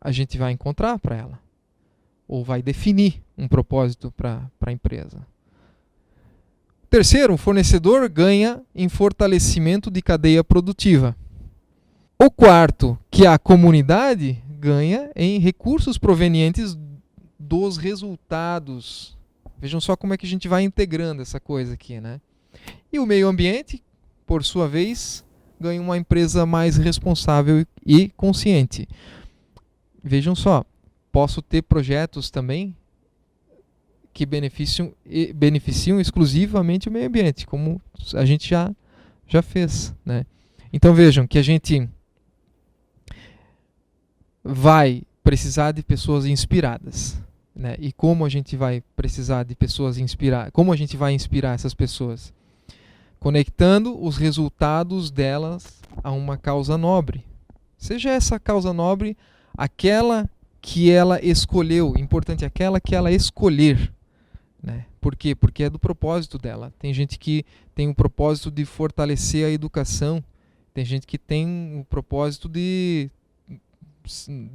a gente vai encontrar para ela. Ou vai definir um propósito para a empresa. Terceiro, o fornecedor ganha em fortalecimento de cadeia produtiva. O quarto, que a comunidade ganha em recursos provenientes dos resultados. Vejam só como é que a gente vai integrando essa coisa aqui, né? E o meio ambiente, por sua vez, ganha uma empresa mais responsável e consciente. Vejam só, posso ter projetos também que beneficiam exclusivamente o meio ambiente, como a gente já fez, né? Então vejam que a gente vai precisar de pessoas inspiradas, né? E como a gente vai precisar de pessoas inspiradas? Como a gente vai inspirar essas pessoas? Conectando os resultados delas a uma causa nobre. Seja essa causa nobre aquela que ela escolheu, importante, aquela que ela escolher, né? Por quê? Porque é do propósito dela. Tem gente que tem o propósito de fortalecer a educação, tem gente que tem o propósito de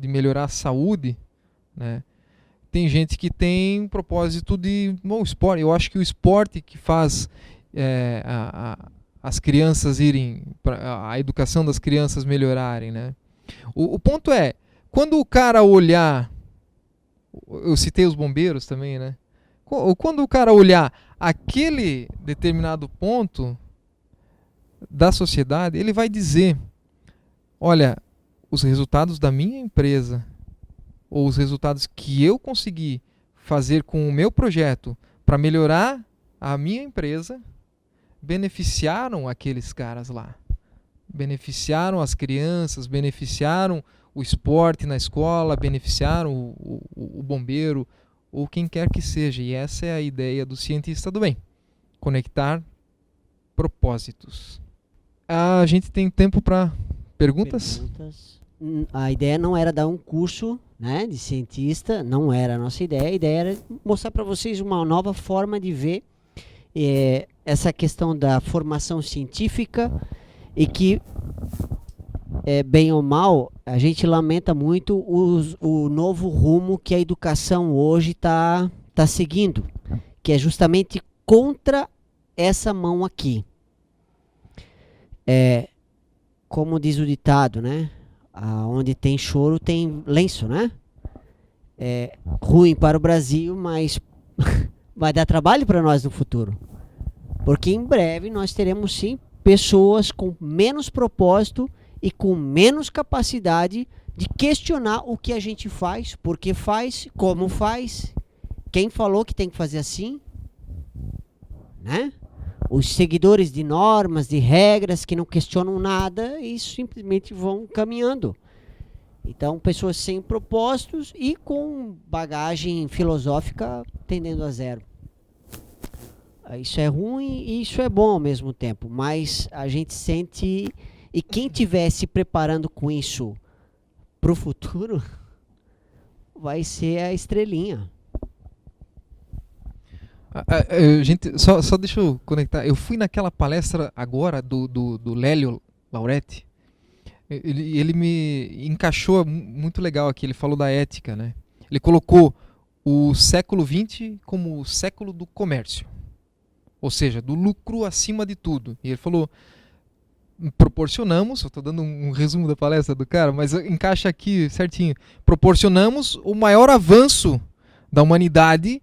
melhorar a saúde, né? Tem gente que tem o propósito de esporte. Eu acho que o esporte que faz as crianças irem, a educação das crianças melhorarem, né? O ponto é, quando o cara olhar, eu citei os bombeiros também, né? Quando o cara olhar aquele determinado ponto da sociedade, ele vai dizer, olha, os resultados da minha empresa, ou os resultados que eu consegui fazer com o meu projeto para melhorar a minha empresa, beneficiaram aqueles caras lá. Beneficiaram as crianças, beneficiaram o esporte na escola, beneficiaram o bombeiro, ou quem quer que seja. E essa é a ideia do cientista do bem. Conectar propósitos. A gente tem tempo para perguntas? A ideia não era dar um curso, né, de cientista, não era a nossa ideia. A ideia era mostrar para vocês uma nova forma de ver essa questão da formação científica e que, bem ou mal, a gente lamenta muito o novo rumo que a educação hoje está seguindo, que é justamente contra essa mão aqui. Como diz o ditado, né? Onde tem choro tem lenço, né? Ruim para o Brasil, mas vai dar trabalho para nós no futuro. Porque em breve nós teremos sim pessoas com menos propósito e com menos capacidade de questionar o que a gente faz, por que faz, como faz, quem falou que tem que fazer assim, né? Os seguidores de normas, de regras que não questionam nada e simplesmente vão caminhando. Então, pessoas sem propósitos e com bagagem filosófica tendendo a zero. Isso é ruim e isso é bom ao mesmo tempo, mas a gente sente, e quem estiver se preparando com isso para o futuro, vai ser a estrelinha. Gente, só deixa eu conectar. Eu fui naquela palestra agora do Lélio Lauretti. Ele me encaixou muito legal aqui. Ele falou da ética, né? Ele colocou o século XX como o século do comércio. Ou seja, do lucro acima de tudo. E ele falou, proporcionamos, eu estou dando um resumo da palestra do cara, mas encaixa aqui certinho. Proporcionamos o maior avanço da humanidade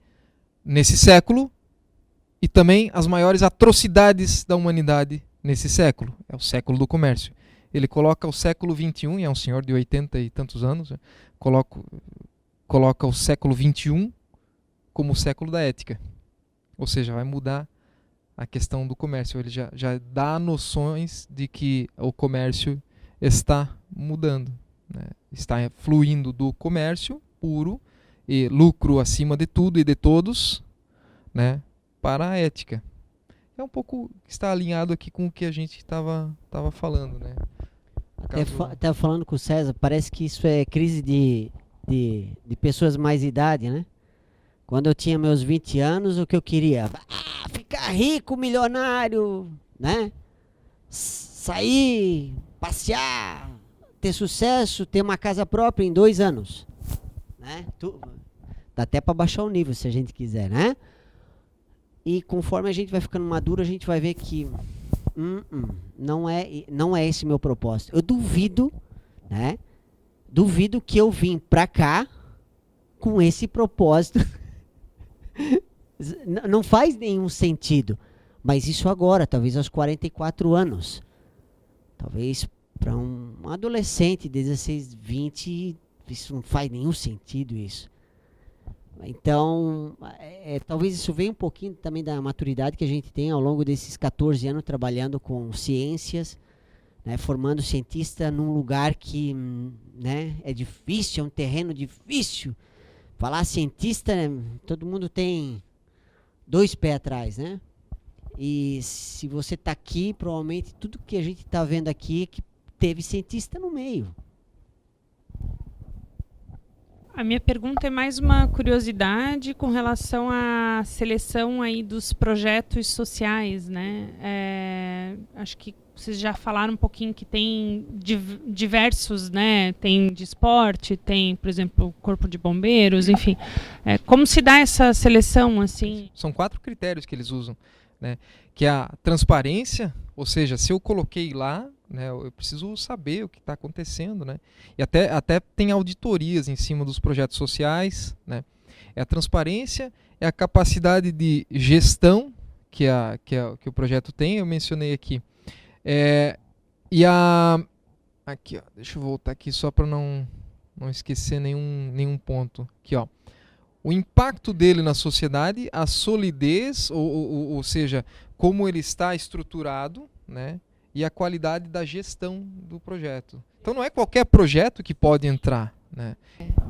nesse século e também as maiores atrocidades da humanidade nesse século. É o século do comércio. Ele coloca o século XXI, é um senhor de 80 e tantos anos, né? Coloca o século XXI como o século da ética. Ou seja, vai mudar a questão do comércio. Ele já dá noções de que o comércio está mudando, né? Está fluindo do comércio puro e lucro acima de tudo e de todos, né, para a ética. É um pouco, está alinhado aqui com o que a gente estava falando, né? Até falando com o César, parece que isso é crise de pessoas mais idade, né? Quando eu tinha meus 20 anos, o que eu queria? Ficar rico, milionário, né? Sair, passear, ter sucesso, ter uma casa própria em 2 anos, né? Dá até para baixar o nível se a gente quiser, né? E conforme a gente vai ficando maduro, a gente vai ver que não é esse meu propósito. Eu duvido, né? Duvido que eu vim pra cá com esse propósito. Não faz nenhum sentido. Mas isso agora, talvez aos 44 anos. Talvez para um adolescente de 16, 20, isso não faz nenhum sentido isso. Então, talvez isso venha um pouquinho também da maturidade que a gente tem ao longo desses 14 anos trabalhando com ciências, né, formando cientista num lugar que, né, é difícil, é um terreno difícil. Falar cientista, né, todo mundo tem 2 pés atrás, né? E se você está aqui, provavelmente tudo que a gente está vendo aqui é que teve cientista no meio. A minha pergunta é mais uma curiosidade com relação à seleção aí dos projetos sociais, né? Acho que vocês já falaram um pouquinho que tem diversos, né? Tem de esporte, tem, por exemplo, o Corpo de Bombeiros, enfim. Como se dá essa seleção, assim? São 4 critérios que eles usam, né? Que é a transparência, ou seja, se eu coloquei lá, né, eu preciso saber o que está acontecendo, né? E até tem auditorias em cima dos projetos sociais, né? É a transparência, é a capacidade de gestão que o projeto tem, eu mencionei aqui. Aqui, ó, deixa eu voltar aqui só para não esquecer nenhum ponto. Aqui, ó. O impacto dele na sociedade, a solidez, ou seja, como ele está estruturado, né? E a qualidade da gestão do projeto. Então não é qualquer projeto que pode entrar, né?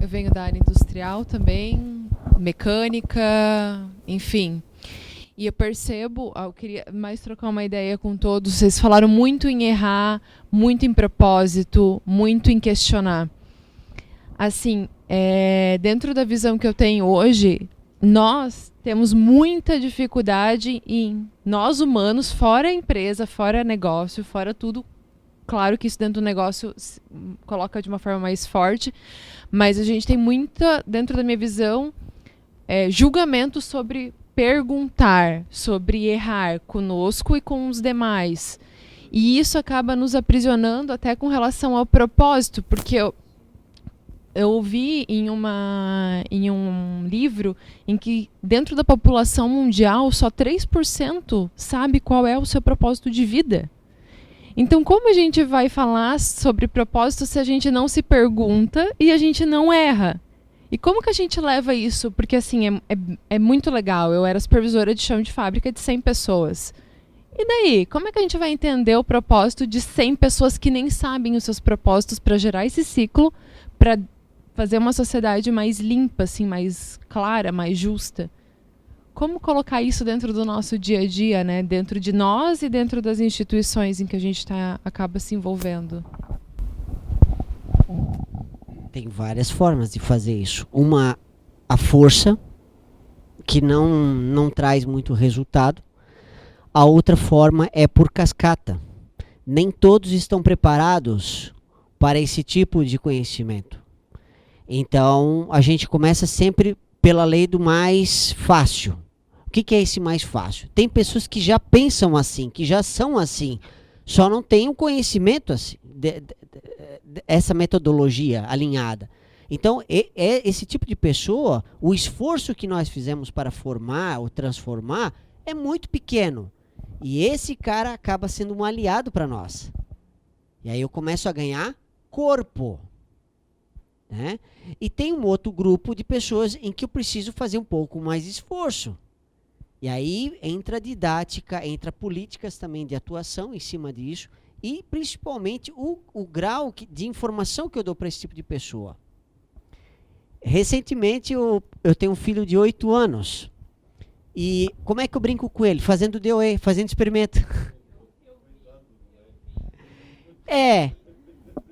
Eu venho da área industrial também, mecânica, enfim. E eu percebo, eu queria mais trocar uma ideia com todos, vocês falaram muito em errar, muito em propósito, muito em questionar. Assim, dentro da visão que eu tenho hoje, nós temos muita dificuldade em nós humanos, fora a empresa, fora negócio, fora tudo. Claro que isso dentro do negócio coloca de uma forma mais forte, mas a gente tem muita, dentro da minha visão, julgamento sobre perguntar, sobre errar conosco e com os demais. E isso acaba nos aprisionando até com relação ao propósito, porque eu ouvi em um livro em que dentro da população mundial só 3% sabe qual é o seu propósito de vida. Então, como a gente vai falar sobre propósito se a gente não se pergunta e a gente não erra? E como que a gente leva isso? Porque, assim, é muito legal. Eu era supervisora de chão de fábrica de 100 pessoas. E daí? Como é que a gente vai entender o propósito de 100 pessoas que nem sabem os seus propósitos para gerar esse ciclo, para fazer uma sociedade mais limpa, assim, mais clara, mais justa? Como colocar isso dentro do nosso dia a dia, né? Dentro de nós e dentro das instituições em que a gente acaba se envolvendo? Tem várias formas de fazer isso. Uma, a força, que não traz muito resultado. A outra forma é por cascata. Nem todos estão preparados para esse tipo de conhecimento. Então, a gente começa sempre pela lei do mais fácil. O que é esse mais fácil? Tem pessoas que já pensam assim, que já são assim, só não têm o conhecimento assim, essa metodologia alinhada. Então, esse tipo de pessoa, o esforço que nós fizemos para formar ou transformar é muito pequeno. E esse cara acaba sendo um aliado para nós. E aí eu começo a ganhar corpo. Né? E tem um outro grupo de pessoas em que eu preciso fazer um pouco mais de esforço. E aí entra a didática, entra políticas também de atuação em cima disso e principalmente o grau de informação que eu dou para esse tipo de pessoa. Recentemente eu tenho um filho de 8 anos e como é que eu brinco com ele? Fazendo DOE, fazendo experimento.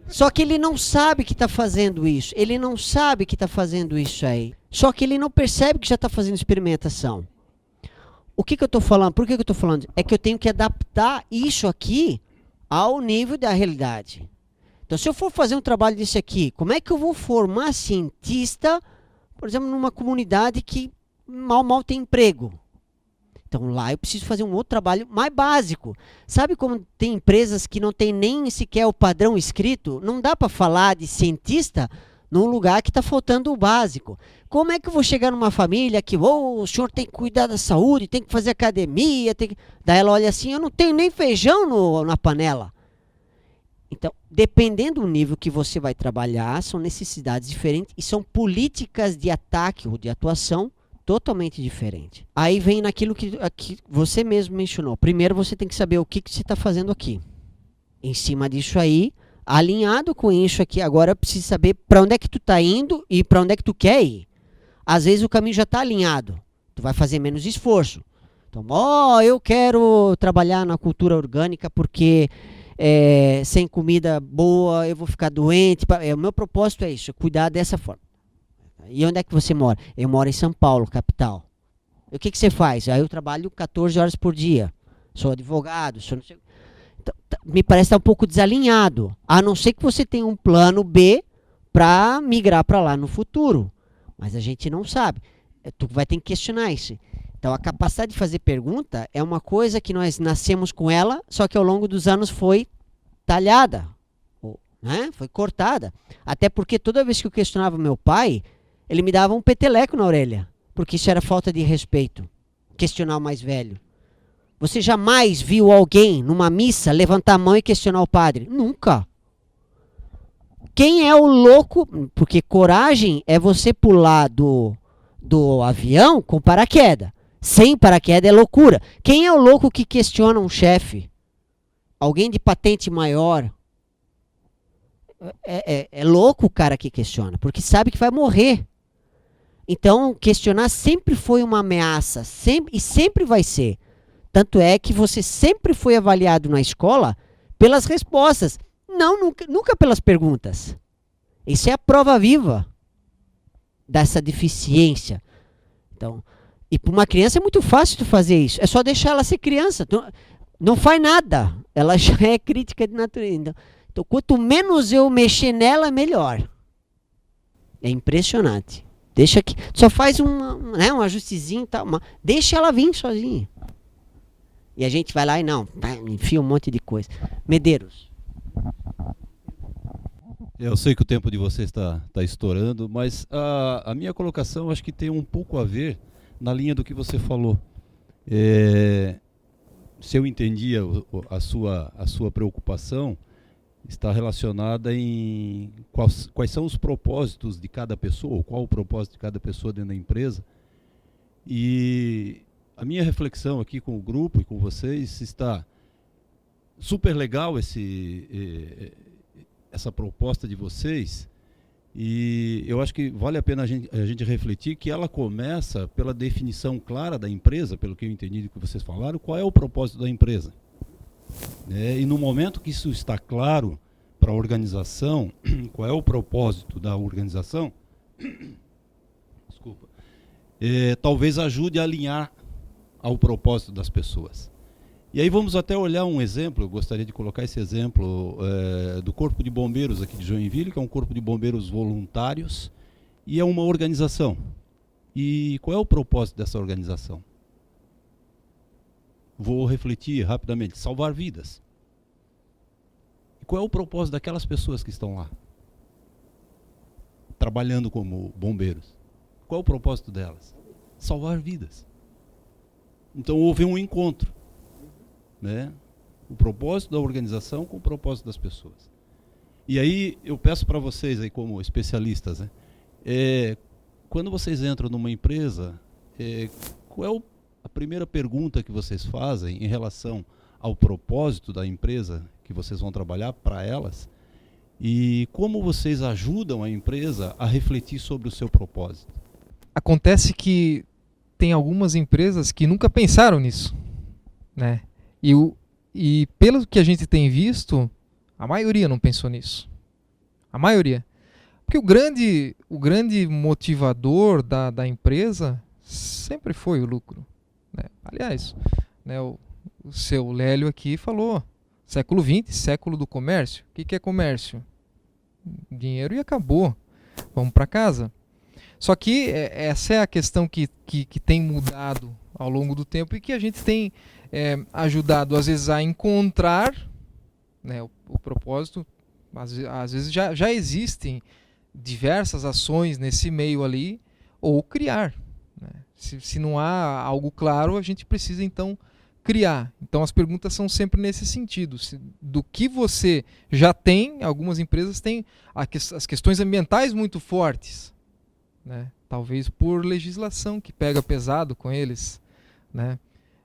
Só que ele não sabe que está fazendo isso. Ele não sabe que está fazendo isso aí. Só que ele não percebe que já está fazendo experimentação. O que eu estou falando? Por que eu estou falando? É que eu tenho que adaptar isso aqui ao nível da realidade. Então, se eu for fazer um trabalho desse aqui, como é que eu vou formar cientista, por exemplo, numa comunidade que mal tem emprego? Então, lá eu preciso fazer um outro trabalho mais básico. Sabe como tem empresas que não tem nem sequer o padrão escrito? Não dá para falar de cientista num lugar que está faltando o básico. Como é que eu vou chegar numa família que o senhor tem que cuidar da saúde, tem que fazer academia, daí ela olha assim, eu não tenho nem feijão na panela. Então, dependendo do nível que você vai trabalhar, são necessidades diferentes e são políticas de ataque ou de atuação totalmente diferentes. Aí vem naquilo que você mesmo mencionou. Primeiro você tem que saber o que você está fazendo aqui. Em cima disso aí, alinhado com isso aqui, agora eu preciso saber para onde é que tu está indo e para onde é que tu quer ir. Às vezes o caminho já está alinhado. Tu vai fazer menos esforço. Então, eu quero trabalhar na cultura orgânica porque sem comida boa eu vou ficar doente. O meu propósito é isso, cuidar dessa forma. E onde é que você mora? Eu moro em São Paulo, capital. E o que você faz? Aí eu trabalho 14 horas por dia. Sou advogado, não sei. Então, me parece estar um pouco desalinhado. A não ser que você tenha um plano B para migrar para lá no futuro. Mas a gente não sabe. Tu vai ter que questionar isso. Então, a capacidade de fazer pergunta é uma coisa que nós nascemos com ela, só que ao longo dos anos foi talhada, né? Foi cortada. Até porque toda vez que eu questionava meu pai, ele me dava um peteleco na orelha, porque isso era falta de respeito. Questionar o mais velho. Você jamais viu alguém numa missa levantar a mão e questionar o padre? Nunca. Quem é o louco? Porque coragem é você pular do avião com paraquedas. Sem paraquedas é loucura. Quem é o louco que questiona um chefe? Alguém de patente maior? É louco o cara que questiona, porque sabe que vai morrer. Então, questionar sempre foi uma ameaça, e sempre vai ser. Tanto é que você sempre foi avaliado na escola pelas respostas, nunca pelas perguntas. Isso é a prova viva dessa deficiência. Então, e para uma criança é muito fácil de fazer isso. É só deixar ela ser criança. Não faz nada. Ela já é crítica de natureza. Então, quanto menos eu mexer nela, melhor. É impressionante. Deixa que só faz um ajustezinho, tá, deixa ela vir sozinha. E a gente vai lá e enfia um monte de coisa. Medeiros. Eu sei que o tempo de vocês está estourando, mas a minha colocação acho que tem um pouco a ver na linha do que você falou. Se eu entendi a sua preocupação, está relacionada em quais são os propósitos de cada pessoa, ou qual o propósito de cada pessoa dentro da empresa. E a minha reflexão aqui com o grupo e com vocês está super legal essa proposta de vocês, e eu acho que vale a pena a gente refletir que ela começa pela definição clara da empresa, pelo que eu entendi do que vocês falaram, qual é o propósito da empresa. E no momento que isso está claro para a organização, qual é o propósito da organização, desculpa, talvez ajude a alinhar ao propósito das pessoas. E aí vamos até olhar um exemplo, eu gostaria de colocar esse exemplo do Corpo de Bombeiros aqui de Joinville, que é um corpo de bombeiros voluntários, e é uma organização. E qual é o propósito dessa organização? Vou refletir rapidamente. Salvar vidas. E qual é o propósito daquelas pessoas que estão lá, trabalhando como bombeiros? Qual é o propósito delas? Salvar vidas. Então houve um encontro, né? O propósito da organização com o propósito das pessoas. E aí eu peço para vocês aí como especialistas, né? Quando vocês entram numa empresa, qual é a primeira pergunta que vocês fazem em relação ao propósito da empresa que vocês vão trabalhar para elas? E como vocês ajudam a empresa a refletir sobre o seu propósito? Acontece que tem algumas empresas que nunca pensaram nisso, né? E pelo que a gente tem visto, a maioria não pensou nisso. A maioria. Porque o grande motivador da empresa sempre foi o lucro, né? Aliás, né, o seu Lélio aqui falou, século XX, século do comércio. O que é comércio? Dinheiro e acabou. Vamos para casa. Só que essa é a questão que tem mudado ao longo do tempo e que a gente tem ajudado, às vezes, a encontrar, né, o propósito. Às vezes já existem diversas ações nesse meio ali, ou criar, né? Se não há algo claro, a gente precisa, então, criar. Então, as perguntas são sempre nesse sentido. Do que você já tem, algumas empresas têm as questões ambientais muito fortes, né? Talvez por legislação que pega pesado com eles, né?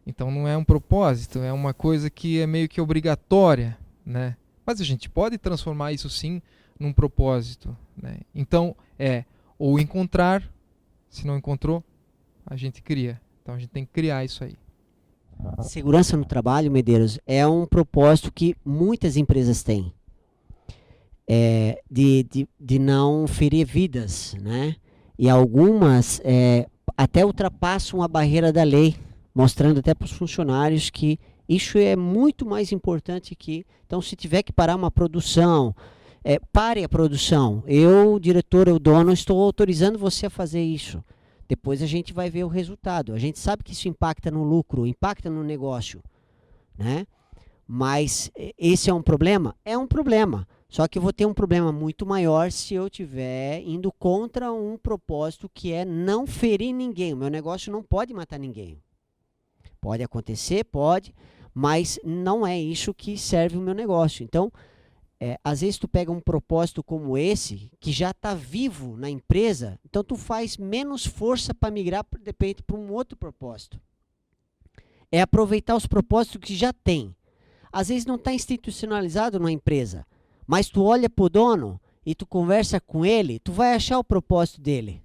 Então não é um propósito, é uma coisa que é meio que obrigatória, né? Mas a gente pode transformar isso sim num propósito, né? Então ou encontrar, se não encontrou, a gente cria. Então a gente tem que criar isso aí. Segurança no trabalho, Medeiros, é um propósito que muitas empresas têm, de não ferir vidas, né? E algumas até ultrapassam a barreira da lei, mostrando até para os funcionários que isso é muito mais importante que... Então, se tiver que parar uma produção, pare a produção. Eu, diretor, eu dono, estou autorizando você a fazer isso. Depois a gente vai ver o resultado. A gente sabe que isso impacta no lucro, impacta no negócio, né? Mas esse é um problema? É um problema. Só que eu vou ter um problema muito maior se eu estiver indo contra um propósito que é não ferir ninguém. O meu negócio não pode matar ninguém. Pode acontecer, pode, mas não é isso que serve o meu negócio. Então, às vezes tu pega um propósito como esse, que já está vivo na empresa, então tu faz menos força para migrar, de repente, para um outro propósito. É aproveitar os propósitos que já tem. Às vezes não está institucionalizado na empresa, mas tu olha para o dono e tu conversa com ele, tu vai achar o propósito dele.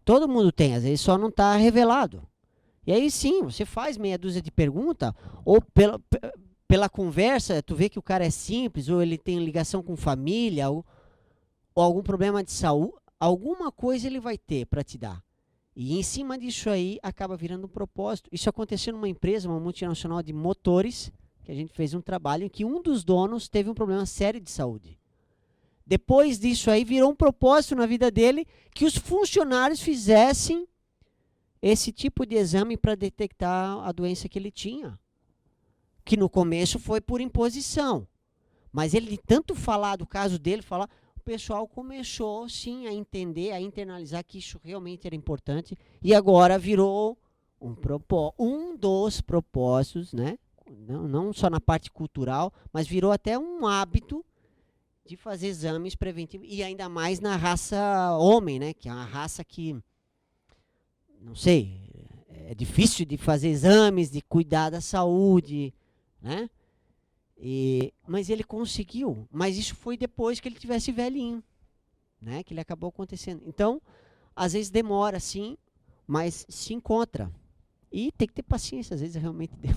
Todo mundo tem, às vezes só não está revelado. E aí sim, você faz meia dúzia de perguntas, ou pela conversa, tu vê que o cara é simples, ou ele tem ligação com família, ou algum problema de saúde, alguma coisa ele vai ter para te dar. E em cima disso aí, acaba virando um propósito. Isso aconteceu numa empresa, uma multinacional de motores, que a gente fez um trabalho em que um dos donos teve um problema sério de saúde. Depois disso aí, virou um propósito na vida dele que os funcionários fizessem esse tipo de exame para detectar a doença que ele tinha. Que no começo foi por imposição. Mas ele de tanto falar do caso dele, falar, o pessoal começou sim a entender, a internalizar que isso realmente era importante, e agora virou um dos propósitos, né? Não só na parte cultural, mas virou até um hábito de fazer exames preventivos, e ainda mais na raça homem, né? Que é uma raça que, não sei, é difícil de fazer exames, de cuidar da saúde, né? Mas ele conseguiu, mas isso foi depois que ele tivesse velhinho, né? Que ele acabou acontecendo. Então, às vezes demora, sim, mas se encontra. E tem que ter paciência, às vezes realmente deu.